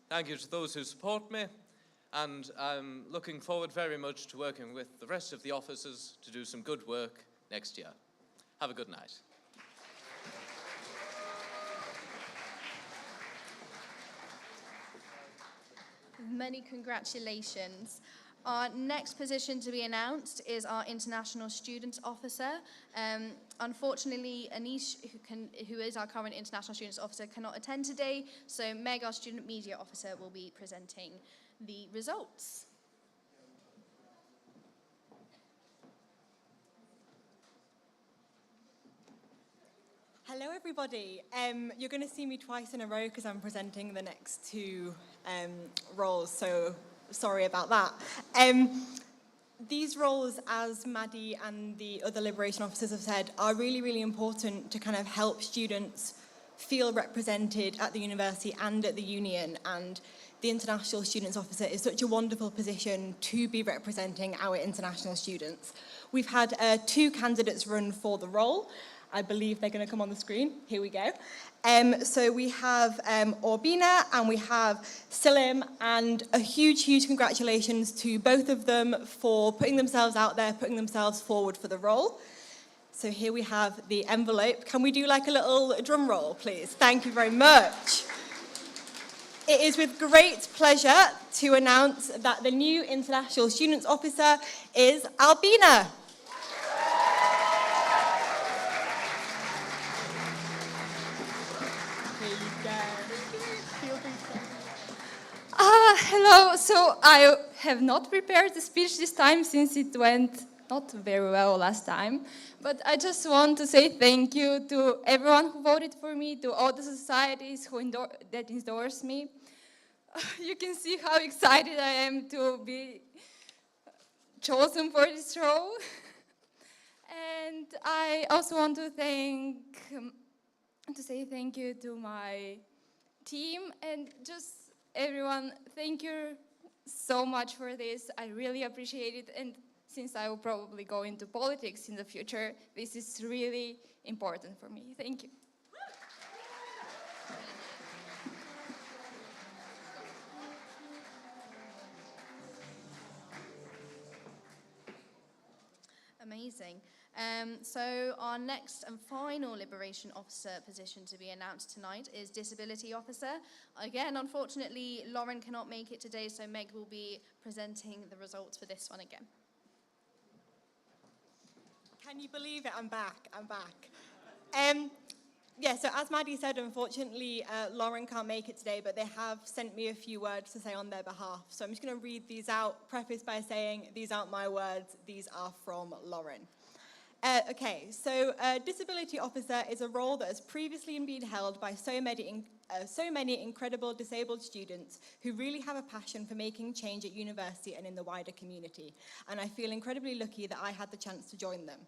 thank you to those who support me, and I'm looking forward very much to working with the rest of the officers to do some good work next year. Have a good night. Many congratulations. Our next position to be announced is our International Students Officer. Unfortunately, Anish, who is our current International Students Officer, cannot attend today, so Meg, our Student Media Officer, will be presenting the results. Hello everybody. You're going to see me twice in a row because I'm presenting the next two roles, so sorry about that. These roles, as Maddie and the other Liberation officers have said, are really, really important to kind of help students feel represented at the university and at the union, and the International Students Officer is such a wonderful position to be representing our international students. We've had 2 candidates run for the role. I believe they're going to come on the screen. Here we go. So we have Orbina and we have Selim, and a huge, huge congratulations to both of them for putting themselves out there, putting themselves forward for the role. So here we have the envelope. Can we do like a little drum roll, please? Thank you very much. It is with great pleasure to announce that the new International Students Officer is Albina. Hello, so I have not prepared the speech this time since it went not very well last time, but I just want to say thank you to everyone who voted for me, to all the societies that endorsed me. You can see how excited I am to be chosen for this role. And I also want to say thank you to my team and just everyone. Thank you so much for this. I really appreciate it. And since I will probably go into politics in the future, this is really important for me. Thank you. Amazing. So our next and final Liberation Officer position to be announced tonight is Disability Officer. Again, unfortunately, Lauren cannot make it today, so Meg will be presenting the results for this one again. Can you believe it? I'm back. Yeah, so as Maddie said, unfortunately, Lauren can't make it today, but they have sent me a few words to say on their behalf. So I'm just going to read these out, prefaced by saying these aren't my words, these are from Lauren. Okay, so Disability Officer is a role that has previously been held by so many incredible disabled students who really have a passion for making change at university and in the wider community. And I feel incredibly lucky that I had the chance to join them.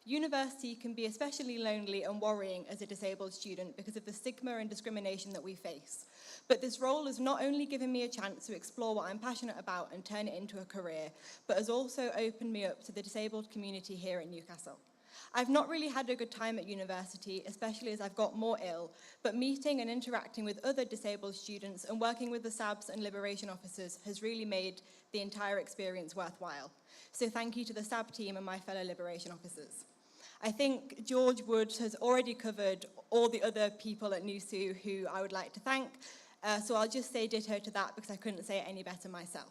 University can be especially lonely and worrying as a disabled student because of the stigma and discrimination that we face. But this role has not only given me a chance to explore what I'm passionate about and turn it into a career, but has also opened me up to the disabled community here at Newcastle. I've not really had a good time at university, especially as I've got more ill, but meeting and interacting with other disabled students and working with the SABs and Liberation Officers has really made the entire experience worthwhile. So thank you to the SAB team and my fellow Liberation Officers. I think George Wood has already covered all the other people at NUSU who I would like to thank, so I'll just say ditto to that because I couldn't say it any better myself.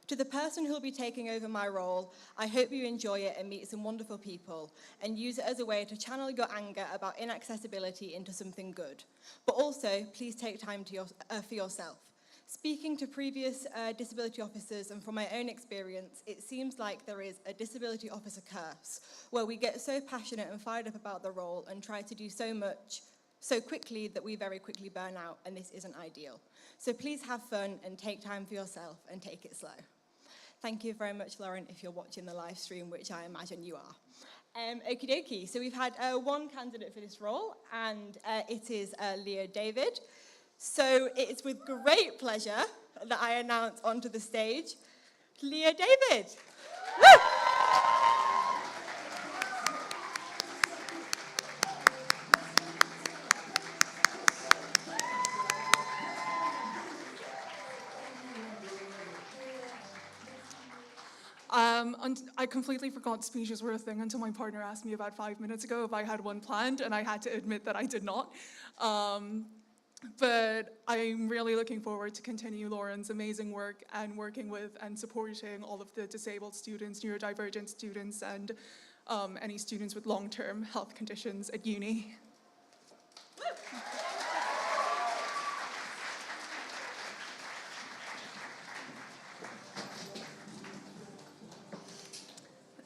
To the person who'll be taking over my role, I hope you enjoy it and meet some wonderful people and use it as a way to channel your anger about inaccessibility into something good. But also, please take time for yourself. Speaking to previous disability officers and from my own experience, it seems like there is a disability officer curse where we get so passionate and fired up about the role and try to do so much so quickly that we very quickly burn out, and this isn't ideal. So please have fun and take time for yourself and take it slow. Thank you very much, Lauren, if you're watching the live stream, which I imagine you are. Okie dokie, so we've had one candidate for this role, and it is Leah David. So it is with great pleasure that I announce onto the stage, Leah David. Woo! I completely forgot speeches were a thing until my partner asked me about 5 minutes ago if I had one planned, and I had to admit that I did not. But I'm really looking forward to continue Lauren's amazing work and working with and supporting all of the disabled students, neurodivergent students, and any students with long-term health conditions at uni.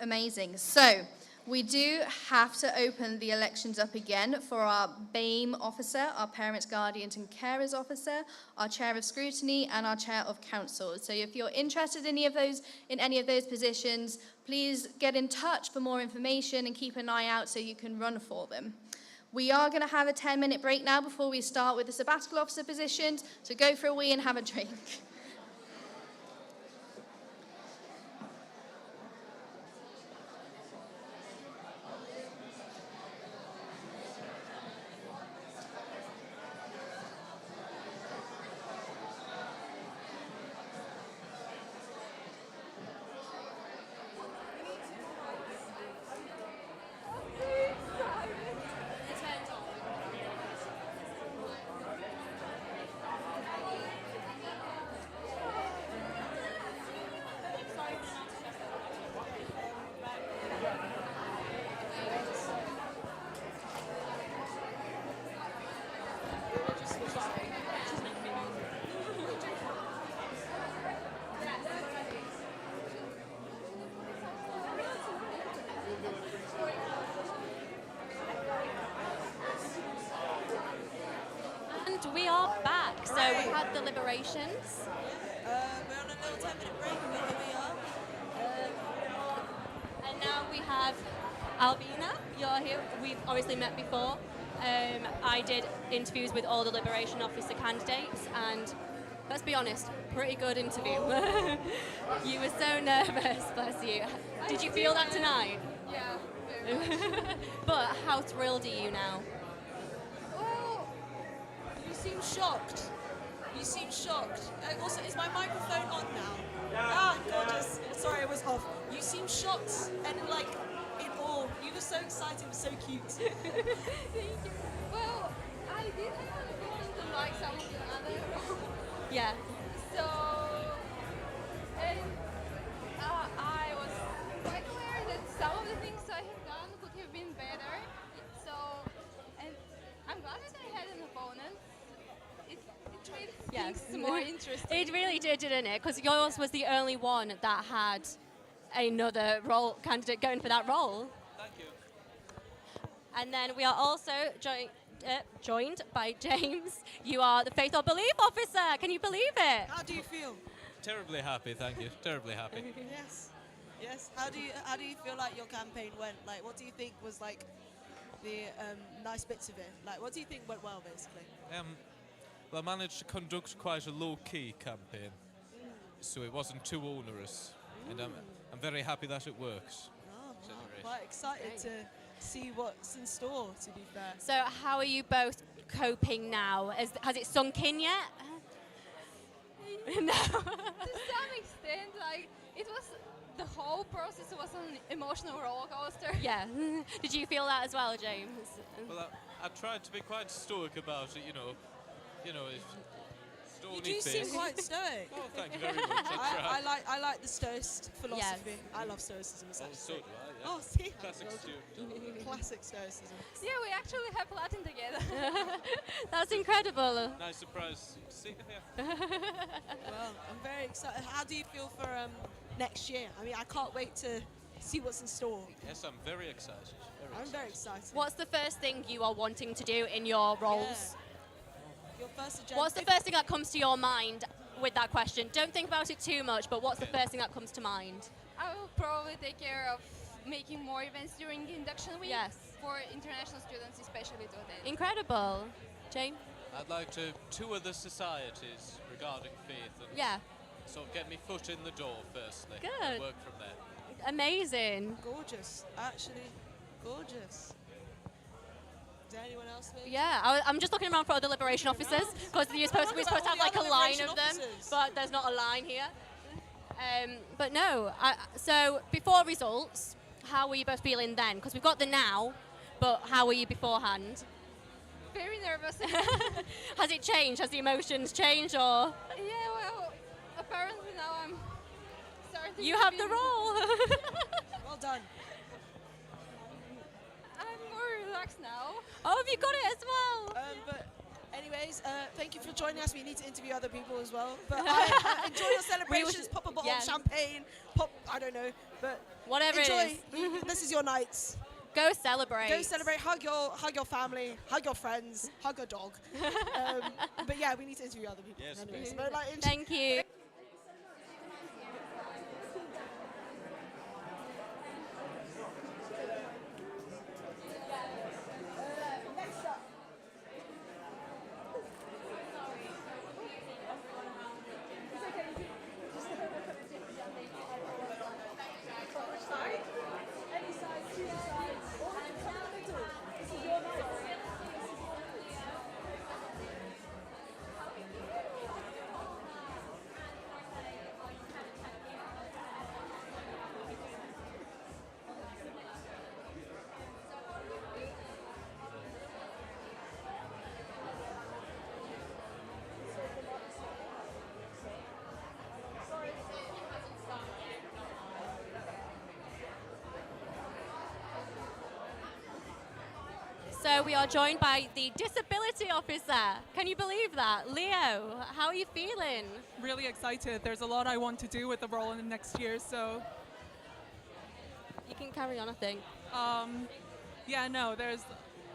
Amazing. So we do have to open the elections up again for our BAME officer, our Parents, Guardians and Carers officer, our Chair of Scrutiny and our Chair of Council. So if you're interested in any of those positions, please get in touch for more information and keep an eye out so you can run for them. We are going to have a 10-minute break now before we start with the sabbatical officer positions, so go for a wee and have a drink. And we are back. So we had deliberations. We're on a little 10-minute break, but here we are. And now we have Albina. You're here. We've obviously met before. I did interviews with all the Liberation Officer candidates, and let's be honest, pretty good interview. You were so nervous, bless you. Did you feel that tonight? Yeah, very much. But how thrilled are you now? Well, you seem shocked. You seem shocked. Also, is my microphone on now? Ah, gorgeous. Sorry, it was off. You seem shocked and like in awe. You were so excited. It was so cute. Thank you. Well, I did have a feeling to like some of the other. Yeah. So, and I was quite aware that some of the things I have done could have been better. So, and I'm glad that I had an opponent. It made things more interesting. It really did, didn't it? Because yours was the only one that had another role candidate going for that role. Thank you. And then we are also joined by James. You are the Faith or Belief Officer. Can you believe it? How do you feel? Terribly happy, thank you. Terribly happy. Yes. Yes. How do you feel like your campaign went? Like, what do you think was like the nice bits of it? Like, what do you think went well, basically? Well, I managed to conduct quite a low-key campaign, so it wasn't too onerous, and I'm very happy that it works. Oh, wow. Quite excited to see what's in store, to be fair. So how are you both coping now? Has it sunk in yet? No. To some extent, like, it was, the whole process was an emotional roller coaster. Yeah. Did you feel that as well, James? Well, I tried to be quite stoic about it, you know, stony You do face. seem quite stoic. Oh, thank you very much. I like the stoicist philosophy. Yes. I love stoicism. Oh, so do I, yeah. Oh, see? Classic student. Classic stoicism. Yeah, we actually have Latin together. That's incredible. Nice surprise to see you here. Well, I'm very excited. How do you feel for next year? I mean, I can't wait to see what's in store. Yes, I'm very excited. I'm very excited. What's the first thing you are wanting to do in your roles? Your first agenda. What's the first thing that comes to your mind with that question? Don't think about it too much, but what's the first thing that comes to mind? I will probably take care of making more events during the induction week. Yes. For international students, especially to attend. Incredible. Jane? I'd like to tour the societies regarding faith and Yeah. sort of get my foot in the door firstly. Good. And work from there. Amazing. Gorgeous. Actually, gorgeous. Is there anyone else? Maybe? Yeah, I'm just looking around for other liberation officers because we're supposed to have like a line of them, but there's not a line here. But no, so before results, how were you both feeling then? Because we've got the now, but how were you beforehand? Very nervous. Has it changed? Has the emotions changed or? Yeah, well, apparently now I'm starting You to have feel- the role. Well done. I'm more relaxed now. Oh, have you got it as well? But anyways, thank you for joining us. We need to interview other people as well. But enjoy your celebrations. Pop a bottle of champagne. Pop, I don't know, but Whatever enjoy. it is. This is your night. Go celebrate. Go celebrate. Hug your family. Hug your friends. Hug a dog. But yeah, we need to interview other people. Yes, anyways. please. But, like, Thank you. So we are joined by the disability officer. Can you believe that? Leo, how are you feeling? Really excited. There's a lot I want to do with the role in the next year, so You can carry on, I think. yeah, no,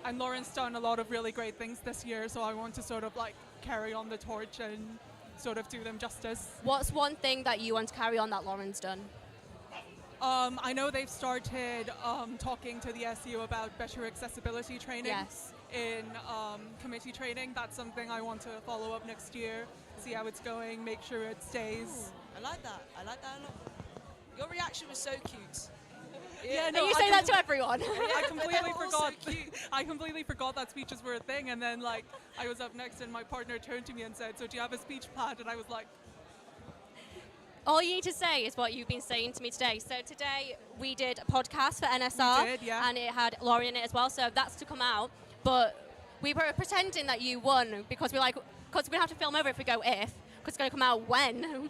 and Lauren's done a lot of really great things this year, so I want to sort of like carry on the torch and sort of do them justice. What's one thing that you want to carry on that Lauren's done? I know they've started talking to the SU about better accessibility training Yes. in committee training. That's something I want to follow up next year, see how it's going, make sure it stays. I like that. I like that a lot. Your reaction was so cute. Yeah, And you say that to everyone. I completely They're all so forgot. cute. I completely forgot that speeches were a thing, and then like I was up next, and my partner turned to me and said, "So do you have a speech pad?" And I was like, All you need to say is what you've been saying to me today. So today we did a podcast for NSR, We did, yeah. and it had Lauren in it as well. So that's to come out. But we were pretending that you won because we're like, because we have to film over if we go if, because it's going to come out when,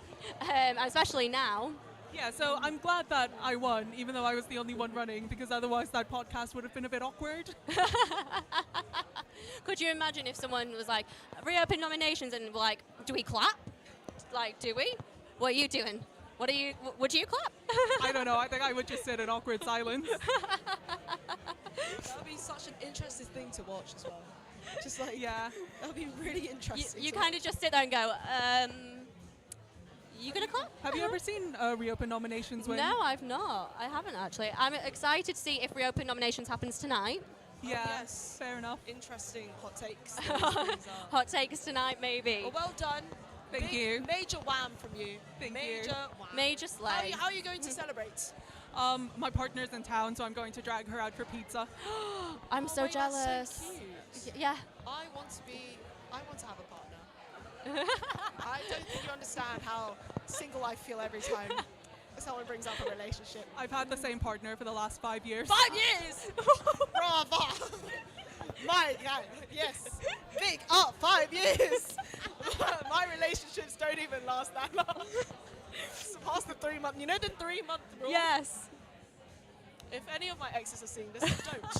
and especially now. yeah. So I'm glad that I won, even though I was the only one running, because otherwise that podcast would have been a bit awkward. Could you imagine if someone was like, reopen nominations, and we're like, do we clap? Like, do we? What are you doing? What are you? Would you clap? I don't know. I think I would just sit in awkward silence. That would be such an interesting thing to watch as well. Just like, Yeah. that would be really interesting. You to kind of just sit there and go, you gonna clap? Have you ever seen reopen nominations win? No, I've not. I haven't actually. I'm excited to see if reopen nominations happens tonight. Yeah. yes. Fair enough. Interesting hot takes. Hot takes tonight, maybe. Well done. Thank you. Major wham from you. Thank Major you. wham. Major slay. How are you going to celebrate? My partner's in town, so I'm going to drag her out for pizza. I'm so wait, that's so jealous. cute. Yeah. I want to have a partner. I don't think you understand how single I feel every time someone brings up a relationship. I've had the same partner for the last 5 years. 5 years! Bravo! My God, yes. Big up, 5 years! My relationships don't even last that long. It's past the 3 month, you know the 3 month rule? Yes. If any of my exes are seeing this, don't.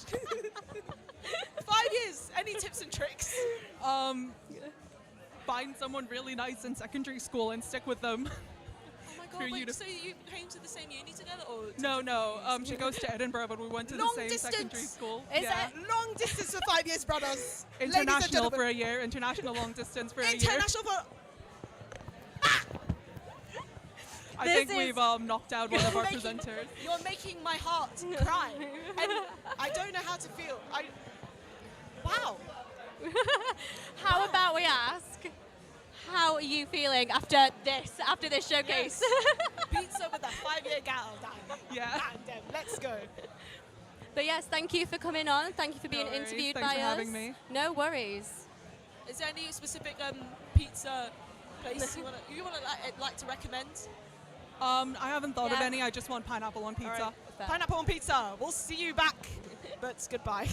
5 years, any tips and tricks? Find someone really nice in secondary school and stick with them. Oh my For God, you wait, to- so you came to the same uni together? Or No. She goes to Edinburgh, but we went to Long the same distance. secondary school. Is yeah. it? Long distance for 5 years, brothers. Ladies and International gentlemen. for a year. International long distance for a year. International for... I This think is- we've knocked out one of our presenters. You're making my heart cry. And I don't know how to feel. Wow. How about we ask, how are you feeling after this showcase? Pizza with a 5-year gal. Yeah. Damn, let's go. But yes, thank you for coming on. Thank you for being No worries. interviewed Thanks by for us. having me. No worries. Is there any specific pizza place you want to like to recommend? I haven't thought of Yeah. any. I just want pineapple on pizza. All right. Fair. Pineapple on pizza. We'll see you back. But goodbye.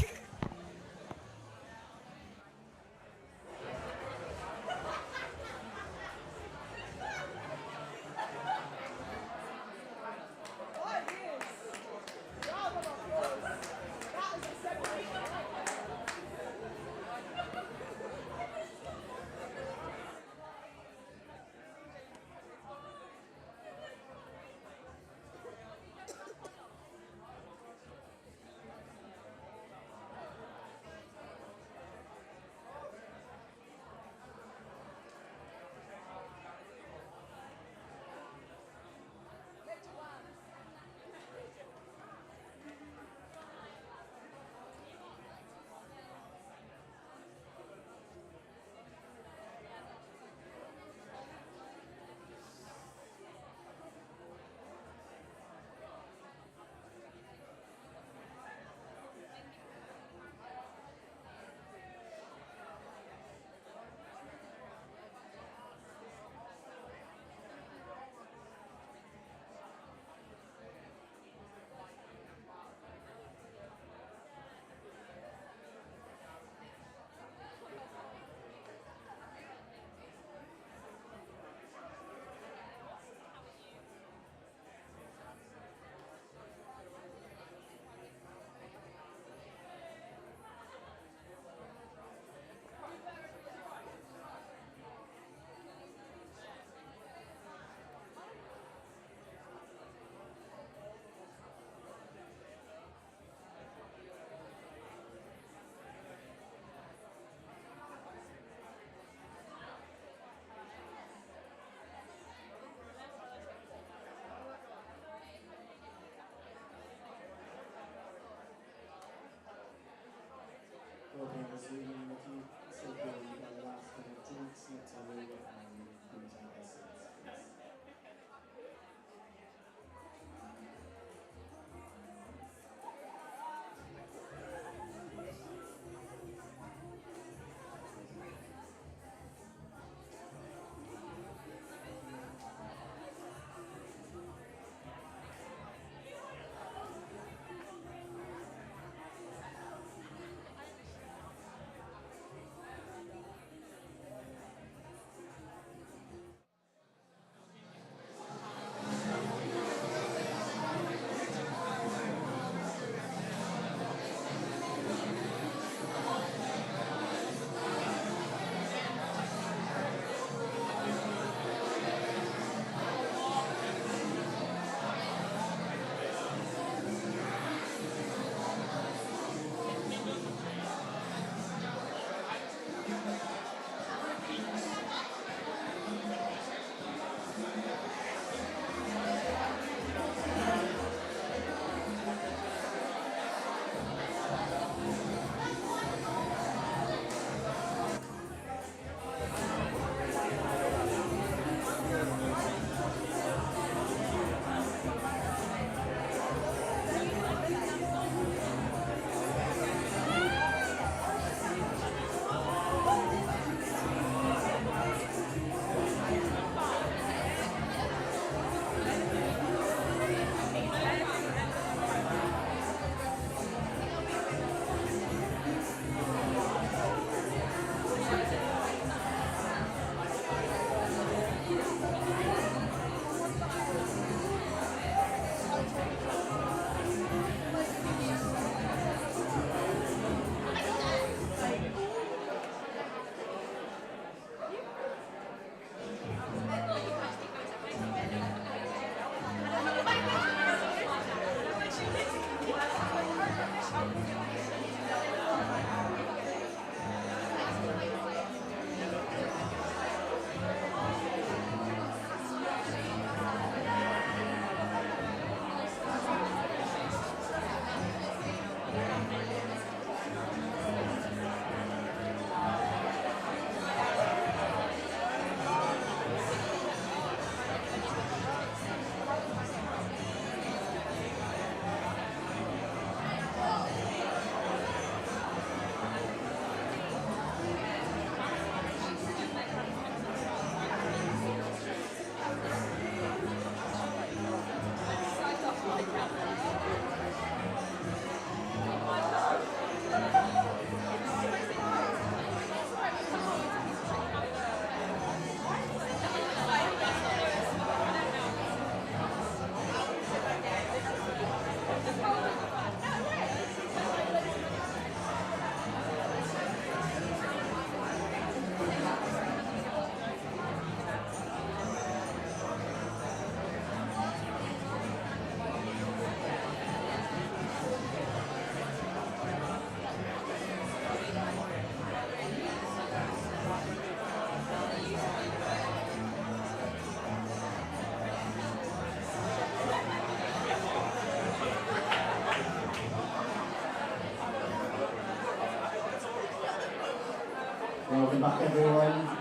back, everyone.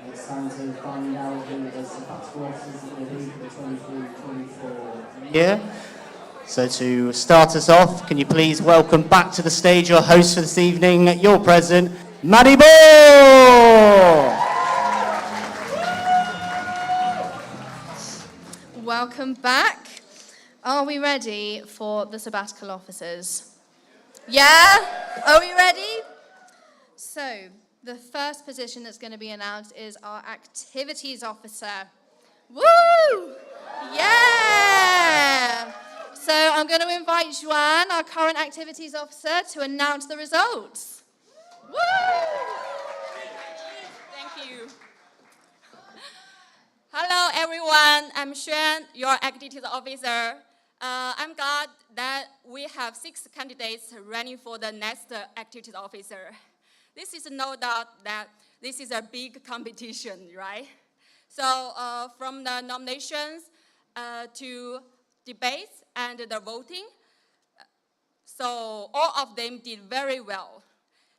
It's time to find out who the practical officers that will be for the 23-24 year. So to start us off, can you please welcome back to the stage your host for this evening, your president, Maddie Ball! Welcome back. Are we ready for the sabbatical officers? Yeah? Are we ready? So, the first position that's going to be announced is our activities officer. Woo! Yeah! So, I'm going to invite Joanne, our current activities officer, to announce the results. Woo! Thank you. Hello, everyone. I'm Xuan, your activities officer. I'm glad that we have 6 candidates running for the next activities officer. This is no doubt that this is a big competition, right? So from the nominations to debates and the voting, so all of them did very well.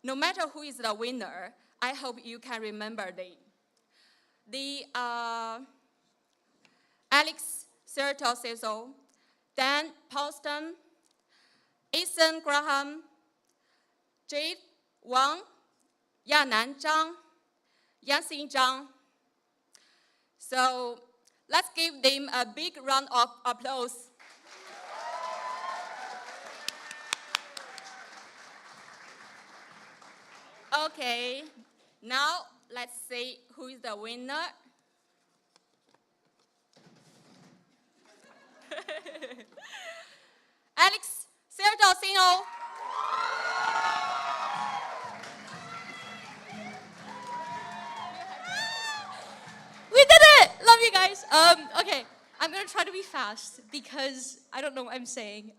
No matter who is the winner, I hope you can remember them. The Alex Sertoseso, Dan Paulston, Ethan Graham, Jade Wang, Yanan Zhang, Yanxin Zhang. So let's give them a big round of applause. Okay, now let's see who is the winner. Alex Sertoseso. We did it! Love you guys. Okay, I'm gonna try to be fast because I don't know what I'm saying.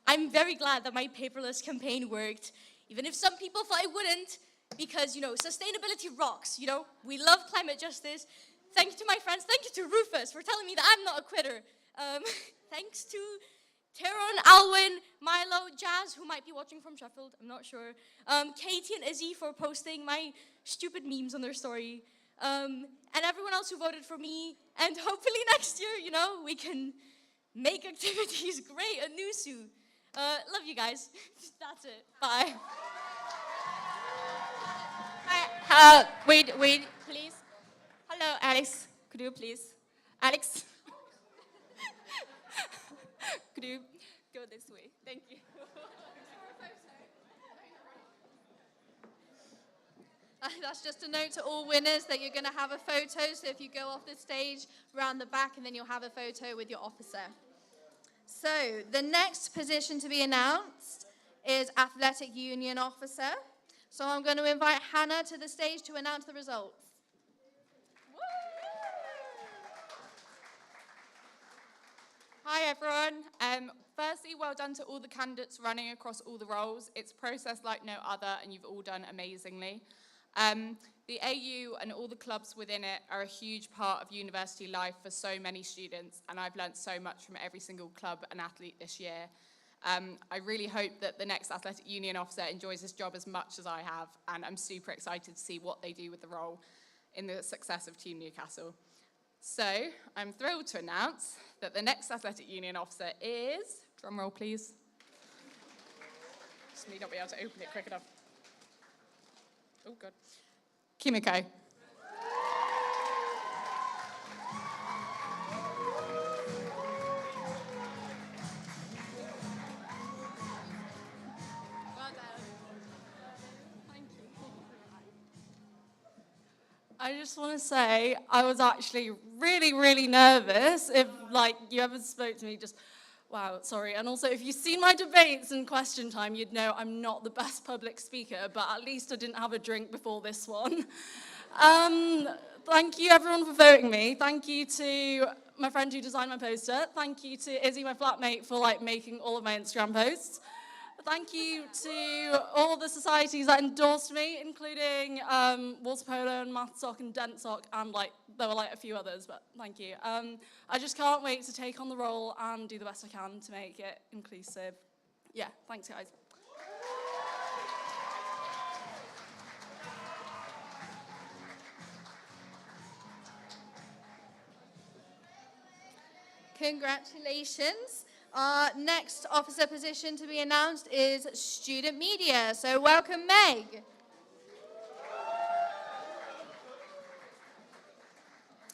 I'm very glad that my paperless campaign worked, even if some people thought it wouldn't, because, you know, sustainability rocks, you know? We love climate justice. Thank you to my friends. Thank you to Rufus for telling me that I'm not a quitter. Thanks to Teron, Alwyn, Milo, Jazz, who might be watching from Sheffield, I'm not sure. Katie and Izzy for posting my stupid memes on their story. And everyone else who voted for me. And hopefully next year, you know, we can make activities great at NUSU. Love you guys. That's it. Bye. Wait, please. Hello, Alex. Could you please? Alex? Could you go this way? Thank you. That's just a note to all winners that you're going to have a photo. So if you go off the stage, round the back, and then you'll have a photo with your officer. So the next position to be announced is Athletic Union Officer. So I'm going to invite Hannah to the stage to announce the results. Hi everyone. Firstly, well done to all the candidates running across all the roles. It's processed like no other and you've all done amazingly. The AU and all the clubs within it are a huge part of university life for so many students, and I've learnt so much from every single club and athlete this year. I really hope that the next Athletic Union officer enjoys this job as much as I have, and I'm super excited to see what they do with the role in the success of Team Newcastle. So, I'm thrilled to announce that the next Athletic Union officer is, drum roll please, just may not be able to open it quick enough. Oh God. Kimiko. I just want to say I was actually really nervous. If like you ever spoke to me, just wow, sorry. And also, if you've seen my debates and question time, you'd know I'm not the best public speaker, but at least I didn't have a drink before this one. Thank you everyone for voting me. Thank you to my friend who designed my poster. Thank you to Izzy, my flatmate, for like making all of my Instagram posts. Thank you to all the societies that endorsed me, including Water Polo and MathSoc and DentSoc, and like there were like a few others, but thank you. I just can't wait to take on the role and do the best I can to make it inclusive. Yeah, thanks guys. Congratulations. Our next officer position to be announced is student media. So welcome, Meg.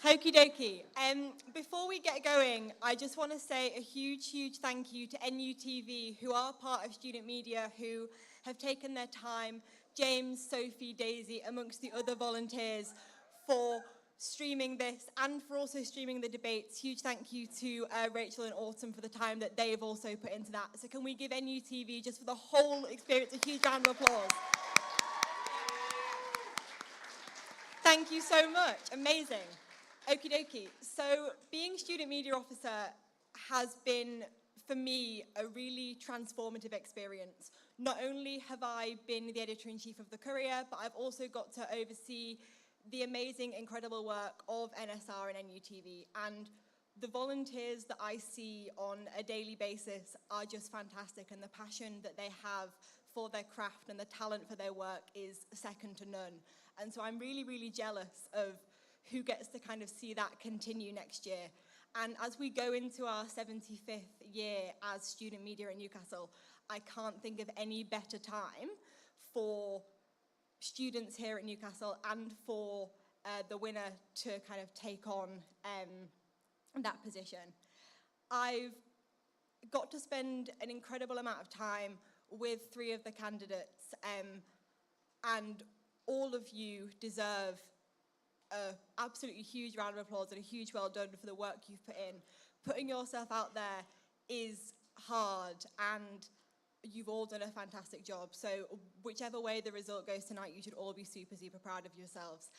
Okie dokie. Before we get going, I just want to say a huge, huge thank you to NUTV, who are part of student media, who have taken their time, James, Sophie, Daisy, amongst the other volunteers, for streaming this and for also streaming the debates. Huge thank you to Rachel and Autumn for the time that they've also put into that. So can we give NUTV, just for the whole experience, a huge round of applause? Thank you so much. Amazing. Okie dokie. So being student media officer has been, for me, a really transformative experience. Not only have I been the editor-in-chief of The Courier, but I've also got to oversee the amazing, incredible work of NSR and NUTV. And the volunteers that I see on a daily basis are just fantastic, and the passion that they have for their craft and the talent for their work is second to none. And so I'm really, really jealous of who gets to kind of see that continue next year. And as we go into our 75th year as student media at Newcastle, I can't think of any better time for students here at Newcastle and for the winner to kind of take on that position. I've got to spend an incredible amount of time with 3 of the candidates, and all of you deserve an absolutely huge round of applause and a huge well done for the work you've put in. Putting yourself out there is hard, and you've all done a fantastic job. So whichever way the result goes tonight, you should all be super, super proud of yourselves.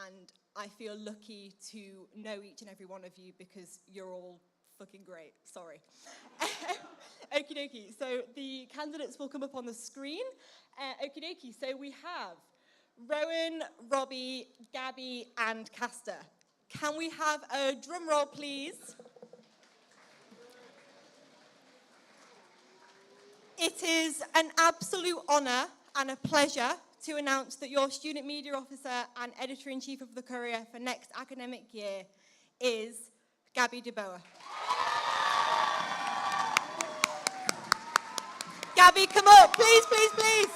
And I feel lucky to know each and every one of you because you're all fucking great. Sorry. Okie dokie. So the candidates will come up on the screen. Okie dokie. So we have Rowan, Robbie, Gabby, and Castor. Can we have a drum roll, please? It is an absolute honour and a pleasure to announce that your student media officer and editor-in-chief of The Courier for next academic year is Gabby DeBoer. Gabby, come up, please, please, please.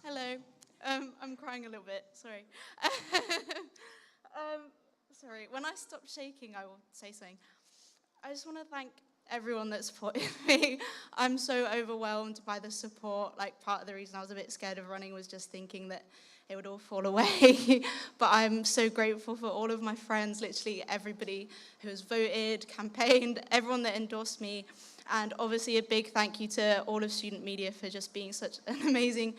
Hello. I'm crying a little bit, sorry. Sorry, when I stop shaking, I will say something. I just want to thank everyone that supported me. I'm so overwhelmed by the support. Like, part of the reason I was a bit scared of running was just thinking that it would all fall away. But I'm so grateful for all of my friends, literally everybody who has voted, campaigned, everyone that endorsed me. And obviously a big thank you to all of student media for just being such an amazing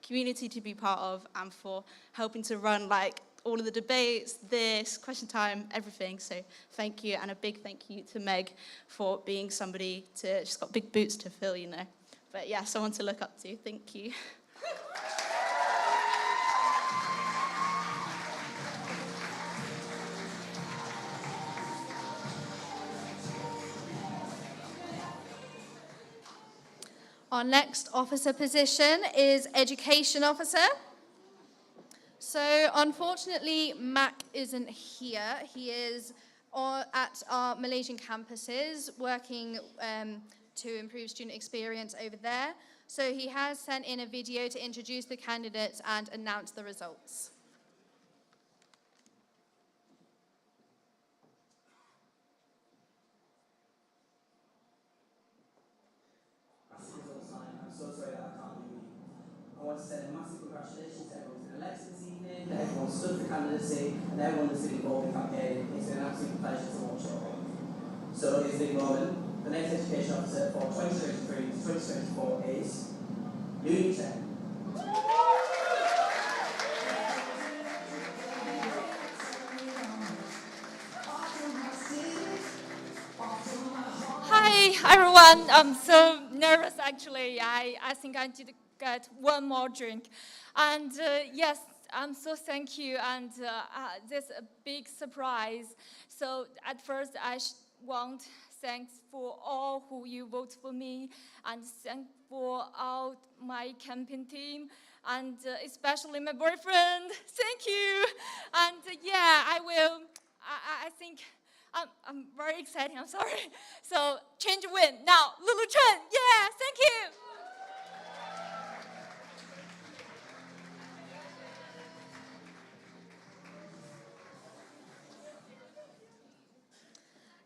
community to be part of, and for helping to run like all of the debates, this, question time, everything. So thank you, and a big thank you to Meg for being somebody to, she's got big boots to fill, you know. But yeah, someone to look up to. Thank you. Our next officer position is education officer. So unfortunately, Mac isn't here. He is at our Malaysian campuses working to improve student experience over there. So he has sent in a video to introduce the candidates and announce the results. I want to send a massive congratulations to everyone who's been elected this evening, that everyone stood for candidacy, and everyone that's been involved in campaigning. It's been an absolute pleasure to watch it all. So, ladies and gentlemen, the next education officer for 2023 to 2024 is Yu Chen. Hi everyone, I'm so nervous actually. I think I need to get one more drink. And yes, thank you, and this a big surprise. So at first, I want thanks for all who you vote for me, and thank for all my campaign team, and especially my boyfriend. Thank you, and yeah, I will. I think I'm very excited. I'm sorry. So change win now, Lulu Chen. Yeah, thank you.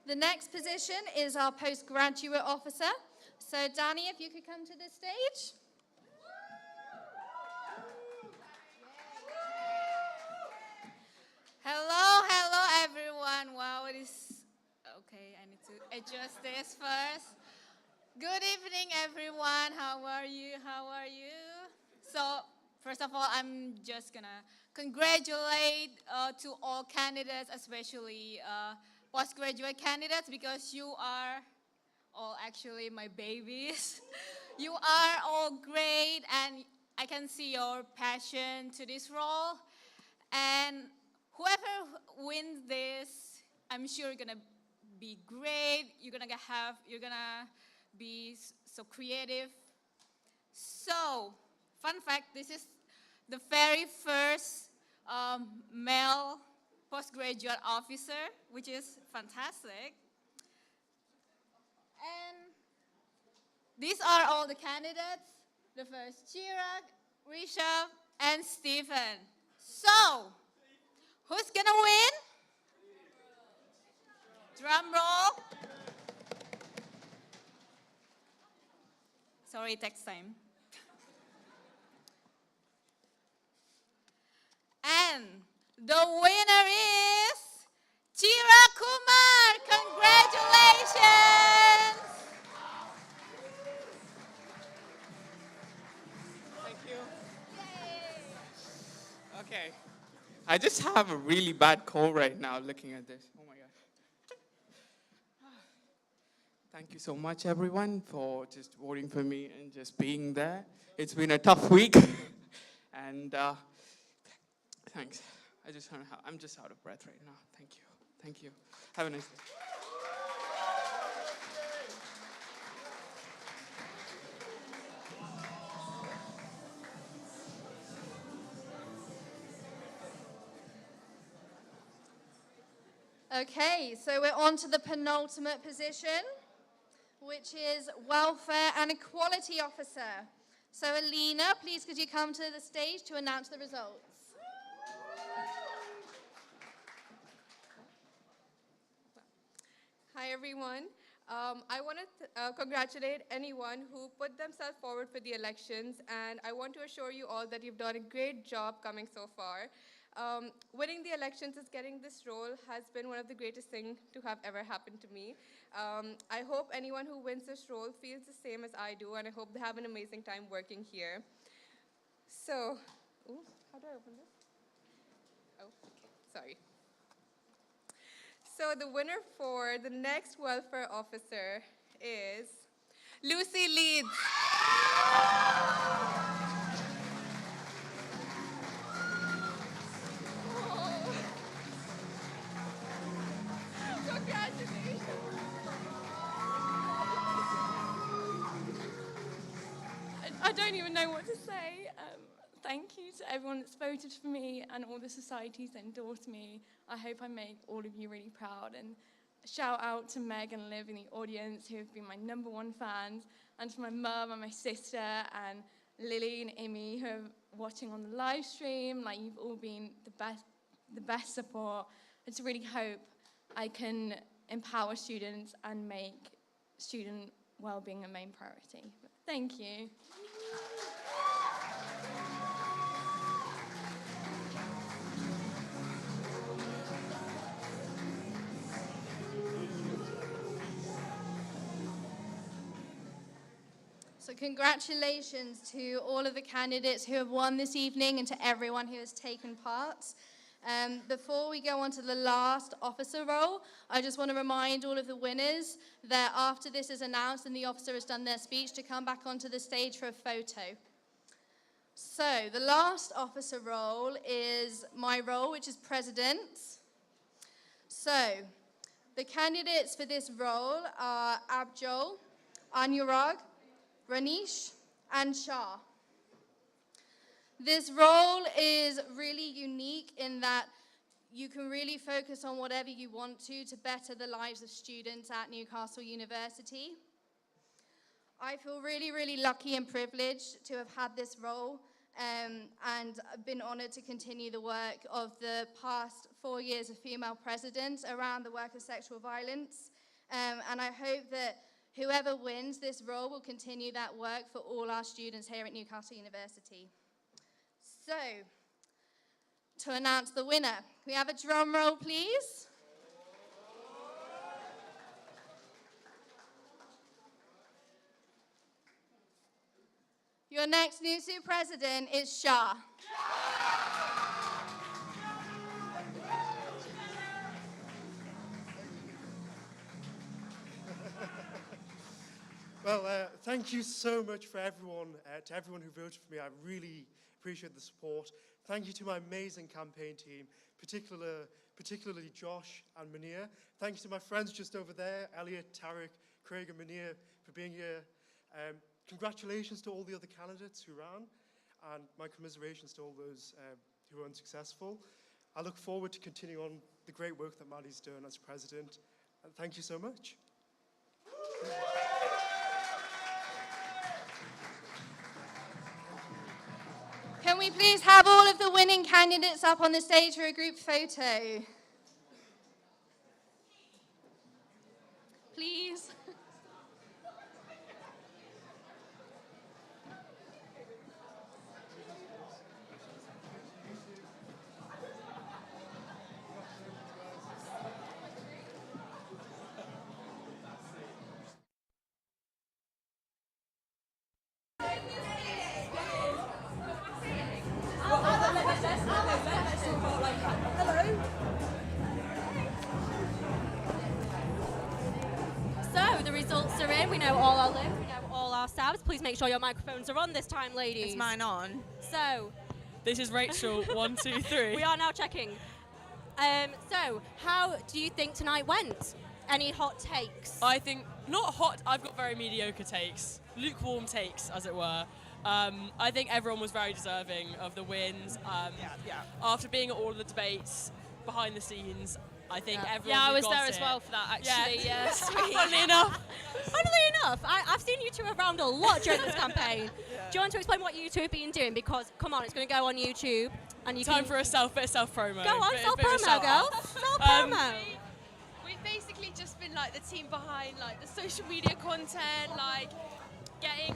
The next position is our postgraduate officer. So Danny, if you could come to the stage. Hello everyone. Wow, it is okay. I need to adjust this first. Good evening, everyone. How are you? So, first of all, I'm just gonna congratulate to all candidates, especially postgraduate candidates, because you are all actually my babies. You are all great, and I can see your passion to this role. And whoever wins this, I'm sure you're gonna be great. You're gonna be so creative. So, fun fact: this is the very first male postgraduate officer, which is fantastic. And these are all the candidates. The first, Chirag, Rishabh, and Stephen. So, who's gonna win? Drum roll. Sorry, it takes time. And the winner is Chirag Kumar. Congratulations! Thank you. Okay. I just have a really bad cold right now looking at this. Oh my God. Thank you so much, everyone, for just voting for me and just being there. It's been a tough week. And thanks. I'm just out of breath right now. Thank you. Thank you. Have a nice day. Okay, so we're on to the penultimate position, which is Welfare and Equality Officer. So Alina, please could you come to the stage to announce the results? Hi everyone. I want to congratulate anyone who put themselves forward for the elections, and I want to assure you all that you've done a great job coming so far. Winning the elections is getting this role has been one of the greatest things to have ever happened to me. I hope anyone who wins this role feels the same as I do, and I hope they have an amazing time working here. So, how do I open this? Oh, okay, sorry. So the winner for the next welfare officer is Lucy Leeds. Congratulations. I don't even know what to say. Thank you to everyone that's voted for me and all the societies that endorsed me. I hope I make all of you really proud. And shout out to Meg and Liv in the audience who have been my #1 fans, and to my mum and my sister and Lily and Amy who are watching on the live stream. Like, you've all been the best support. I just really hope I can empower students and make student well-being a main priority. Thank you. So congratulations to all of the candidates who have won this evening and to everyone who has taken part. Before we go on to the last officer role, I just want to remind all of the winners that after this is announced and the officer has done their speech, to come back onto the stage for a photo. So the last officer role is my role, which is president. So the candidates for this role are Abjol, Anurag, Ranish, and Shah. This role is really unique in that you can really focus on whatever you want to better the lives of students at Newcastle University. I feel really, really lucky and privileged to have had this role, and I've been honoured to continue the work of the past 4 years of female presidents around the work of sexual violence. And I hope that whoever wins this role will continue that work for all our students here at Newcastle University. So, to announce the winner, can we have a drum roll, please? Your next NUSU president is Shah. Well, thank you so much for everyone, to everyone who voted for me. I really appreciate the support. Thank you to my amazing campaign team, particularly Josh and Munir. Thank you to my friends just over there, Elliot, Tarek, Craig and Munir, for being here. Congratulations to all the other candidates who ran, and my commiserations to all those who were unsuccessful. I look forward to continuing on the great work that Maddie's done as president, and thank you so much. Can we please have all of the winning candidates up on the stage for a group photo? Please. So the results are in. We know all our lists, we know all our stabs. Please make sure your microphones are on this time, ladies. Is mine on? So This is Rachel, 1, 2, 3. we are now checking. So how do you think tonight went? Any hot takes? I think, not hot, I've got very mediocre takes. Lukewarm takes, as it were. I think everyone was very deserving of the wins. After being at all of the debates, behind the scenes, I think everyone Yeah, I who was got there as it- well for that, actually. Yeah. Yeah. Funnily enough. Funnily enough, I've seen you two around a lot during this campaign. Do you want to explain what you two have been doing? Because, come on, it's going to go on YouTube. And you Time can for a bit of self-promo. Go on, Bit of self-promo, shout girl. out. Self-promo. We've basically just been like the team behind like the social media content, like getting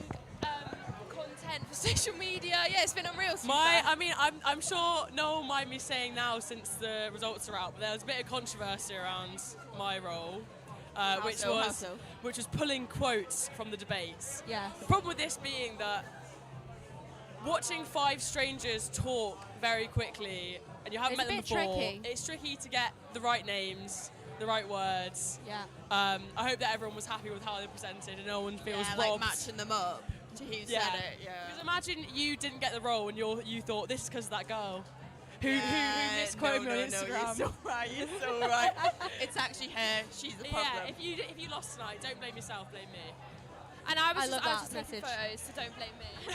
content for social media. Yeah, it's been unreal. to be fair. I'm sure no one will mind me saying now since the results are out, but there was a bit of controversy around my role, which was pulling quotes from the debates. Yes. The problem with this being that watching 5 strangers talk very quickly, and you haven't It's met a them bit before, tricky. it's tricky to get the right names, the right words. Yeah. I hope that everyone was happy with how they presented and no one feels Yeah, robbed. like matching them up to who said it, yeah. Because imagine you didn't get the role and you thought this is because of that girl who misquoted me on Instagram. No, you're so right, you're so right. It's actually her, she's the problem. Yeah, if you lost tonight, don't blame yourself, blame me. And I I was love just that taking message. photos, so don't blame me.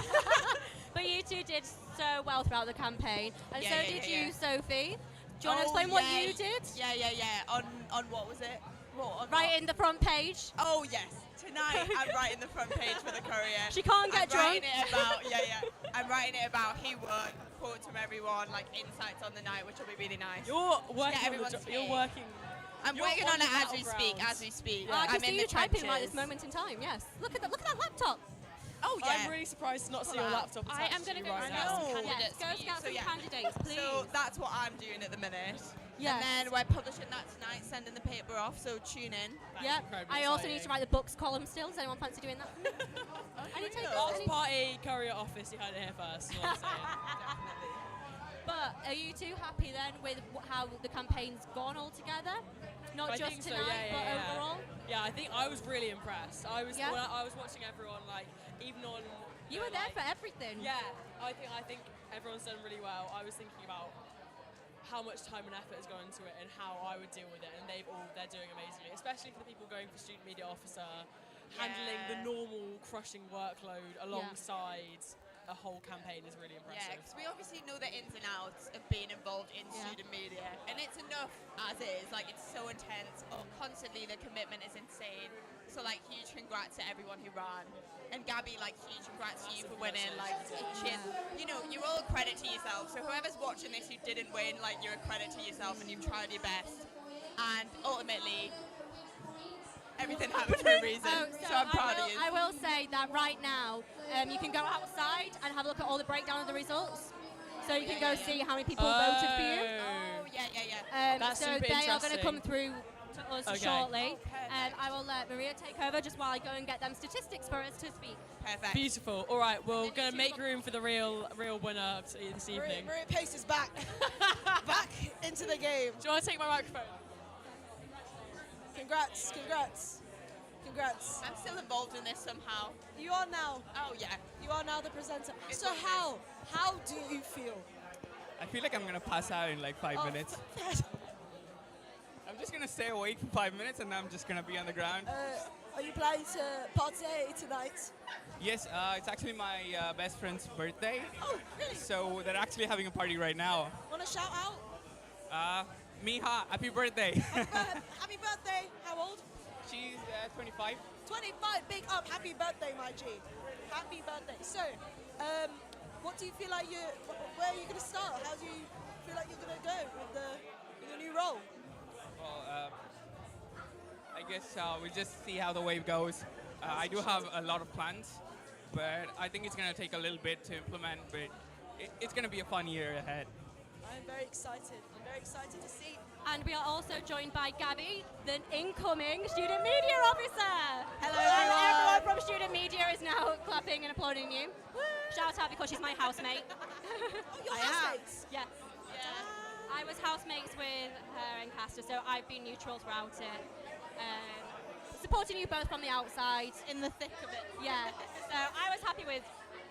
But you two did so well throughout the campaign. And Yeah, so yeah, did yeah, you, Sophie. Do you want to explain what you did? Yeah. On what was it? Right in the front page. Oh yes. Tonight I'm writing the front page for the Courier. She can't get I'm writing drunk. it about I'm writing it about who won, quotes from everyone, like insights on the night, which will be really nice. You're To working get on everyone's the take. you're working. I'm you're working on the it as we speak. battlegrounds. As we speak. Oh, I can I'm see in you the typing right this trenches. moment in time, yes. Look at that laptop. Oh yeah. I'm really surprised to not see your laptop I am attached going to to you go right scout now. some know. candidates. Go for you. scout some candidates, please. So that's what I'm doing at the minute. Yes. And then we're publishing that tonight, sending the paper off, so tune in. Yep. I also need to write the books column still. Does anyone fancy doing that? Any takers? Last Any- party, Courier office, you heard it here first. You know what I'm saying? But are you two happy then with how the campaign's gone altogether? Not I just think so, tonight, yeah, but yeah, yeah. overall? Yeah, I think I was really impressed. Yeah? When I was watching everyone, like, even on You were there for everything. Yeah, I think everyone's done really well. I was thinking about how much time and effort has gone into it and how I would deal with it, and they're doing amazingly, especially for the people going for student media officer, handling the normal crushing workload alongside a whole campaign is really impressive. Yeah, because we obviously know the ins and outs of being involved in student media, and it's enough as is. Like, it's so intense. Constantly, the commitment is insane. So, like, huge congrats to everyone who ran. And Gabby, like, huge congrats to you for winning. Like, you know, you're all a credit to yourself. So whoever's watching this who didn't win, like, you're a credit to yourself and you've tried your best. And ultimately, everything happened for a reason. So I'm proud of you. I will say that right now, you can go outside and have a look at all the breakdown of the results. So you can go see how many people voted for you. Oh, yeah. That's so super they are going to interesting. come through to us shortly. I will let Maria take over just while I go and get them statistics for us to speak. Perfect. Beautiful. All right, we're going to make room for the real winner this evening. Maria Pace is back. Back into the game. Do you want to take my microphone? Congrats. I'm still involved in this somehow. You are now. Oh, yeah. You are now the presenter. So how do you feel? I feel like I'm going to pass out in like 5 minutes. I'm just going to stay awake for 5 minutes and I'm just going to be on the ground. Are you planning to party tonight? Yes, it's actually my best friend's birthday. Oh, really? So they're actually having a party right now. Want to shout out? Miha, happy birthday. Happy birthday. How old? She's 25. 25. Big up. Happy birthday, my G. Happy birthday. So, what do you feel like where are you going to start? How do you feel like you're going to go with your new role? Well, I guess we'll just see how the wave goes. I do have a lot of plans, but I think it's going to take a little bit to implement, but it's going to be a fun year ahead. I'm very excited. I'm very excited to see. And we are also joined by Gabby, the incoming student media officer. Hello, everyone from student media is now clapping and applauding you. Shout out because she's my housemate. Your housemates? Yes. I was housemates with her and Castor, so I've been neutral throughout it. Supporting you both from the outside. In the thick of it. Yeah. So I was happy with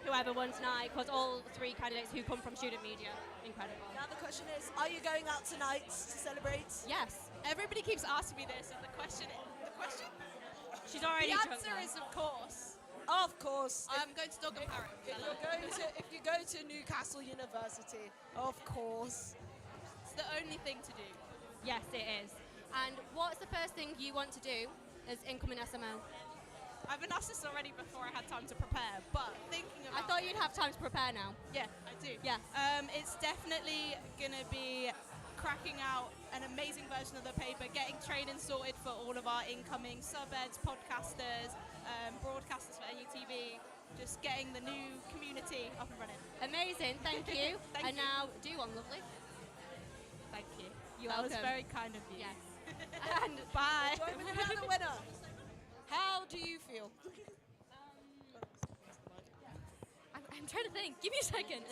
whoever won tonight because all three candidates who come from student media, incredible. Now the question is, are you going out tonight to celebrate? Yes. Everybody keeps asking me this, and the question. She's already The drunk answer now. is of course. Of course. I'm going to Dog and Parrot. If you go to Newcastle University, of course. It's the only thing to do. Yes, it is. And what's the first thing you want to do as incoming SMO? I've been asked this already before I had time to prepare, but thinking I about thought you'd have time to prepare now. Yeah, I do. Yes. It's definitely going to be cracking out an amazing version of the paper, getting training sorted for all of our incoming sub-eds, podcasters, broadcasters for NUTV, just getting the new community up and running. Amazing, thank you. Thank and you. now, do one, lovely. Thank you. You're That was welcome. very kind of you. Yes. And Bye. join with another winner. How do you feel? I'm trying to think. Give me a second.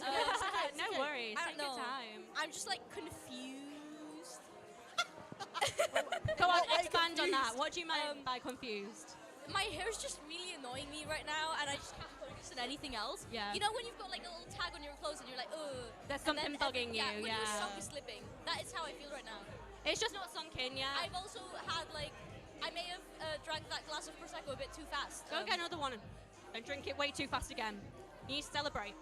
No worries, I take don't your know. time. I'm just like confused. Come on, What way expand on that. confused? What do you mean by confused? My hair's just really annoying me right now, and I just can't focus on anything else. Yeah. You know when you've got like a little tag on your clothes and you're like, ugh. There's And something then bugging you, When your yeah. sock is slipping. That is how I feel right now. It's just not sunk in yet. I've also had like, I may have drank that glass of Prosecco a bit too fast. Go get another one and drink it way too fast again. You need to celebrate.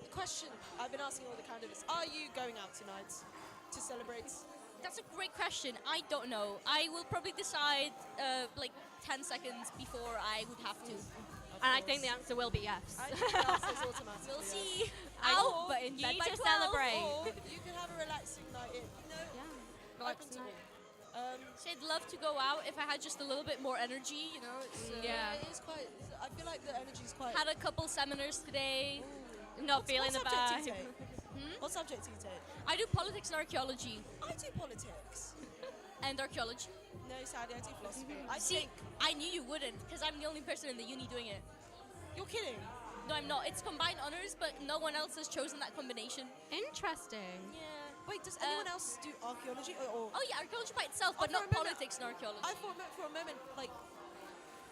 The question I've been asking all the candidates, are you going out tonight to celebrate? That's a great question. I don't know. I will probably decide like 10 seconds before I would have to. And I think the answer will be yes. I think the answer is automatically We'll yes. see. Out, Out, but in you bed need by to 12. celebrate. Or you can have a relaxing night in. Open to me. So I'd love to go out if I had just a little bit more energy, you know. It's, It is quite. I feel like the energy is quite. Had a couple seminars today. Not feeling the what subject do you vibe. take? What subject do you take? I do politics and archaeology. I do politics. And archaeology. No, sadly, I do philosophy. I See, think. I knew you wouldn't, because I'm the only person in the uni doing it. You're kidding. No, I'm not. It's combined honors, but no one else has chosen that combination. Interesting. Yeah. Wait, does anyone else do archaeology or? Oh yeah, archaeology by itself, but for not a moment- politics and archaeology. I thought for a moment, like,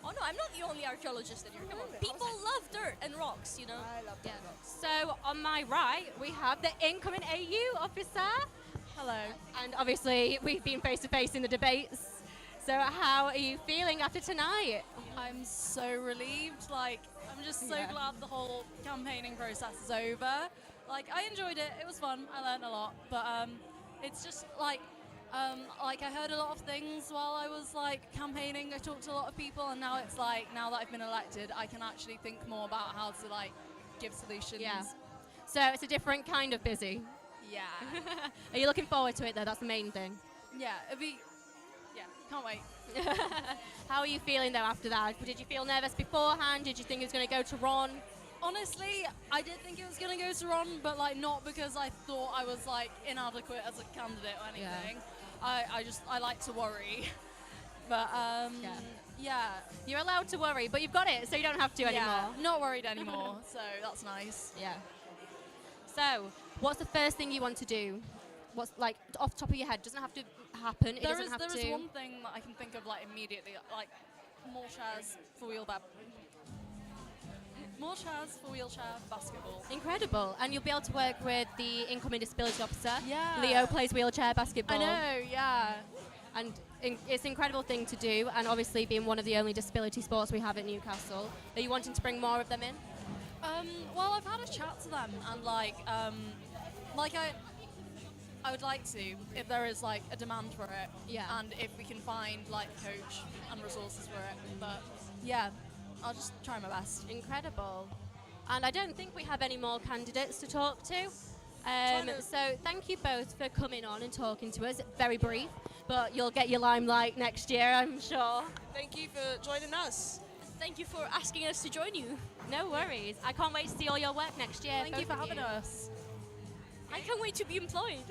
Oh no, I'm not the only archaeologist in here. Come on. People love dirt and rocks, you know? I love dirt and rocks. So on my right, we have the incoming AU officer. Hello. And obviously, we've been face to face in the debates. So how are you feeling after tonight? I'm so relieved. Like, I'm just so Yeah. glad the whole campaigning process is over. Like, I enjoyed it. It was fun. I learned a lot. But it's just like I heard a lot of things while I was like campaigning. I talked to a lot of people, and now it's like, now that I've been elected, I can actually think more about how to like give solutions. Yeah. So it's a different kind of busy. Yeah. Are you looking forward to it though? That's the main thing. Yeah. Can't wait. How are you feeling though after that? Did you feel nervous beforehand? Did you think it was going to go to Ron? Honestly, I did think it was going to go to Ron, but like not because I thought I was like inadequate as a candidate or anything. I like to worry. But yeah. You're allowed to worry, but you've got it, so you don't have to anymore. Yeah, not worried anymore, so that's nice. Yeah. So, what's the first thing you want to do? What's like off the top of your head? Doesn't have to happen. It doesn't have There to. is one thing that I can think of like immediately, like more chairs for wheelchair basketball. Incredible, and you'll be able to work with the incoming disability officer. Yeah. Leo plays wheelchair basketball. I know, yeah. And it's an incredible thing to do, and obviously being one of the only disability sports we have at Newcastle. Are you wanting to bring more of them in? Well, I've had a chat to them, and I would like to, if there is like a demand for it, and if we can find like a coach and resources for it. But yeah, I'll just try my best. Incredible. And I don't think we have any more candidates to talk to. So thank you both for coming on and talking to us. Very brief, but you'll get your limelight next year, I'm sure. Thank you for joining us. Thank you for asking us to join you. No worries. I can't wait to see all your work next year. Thank you for having us. I can't wait to be employed.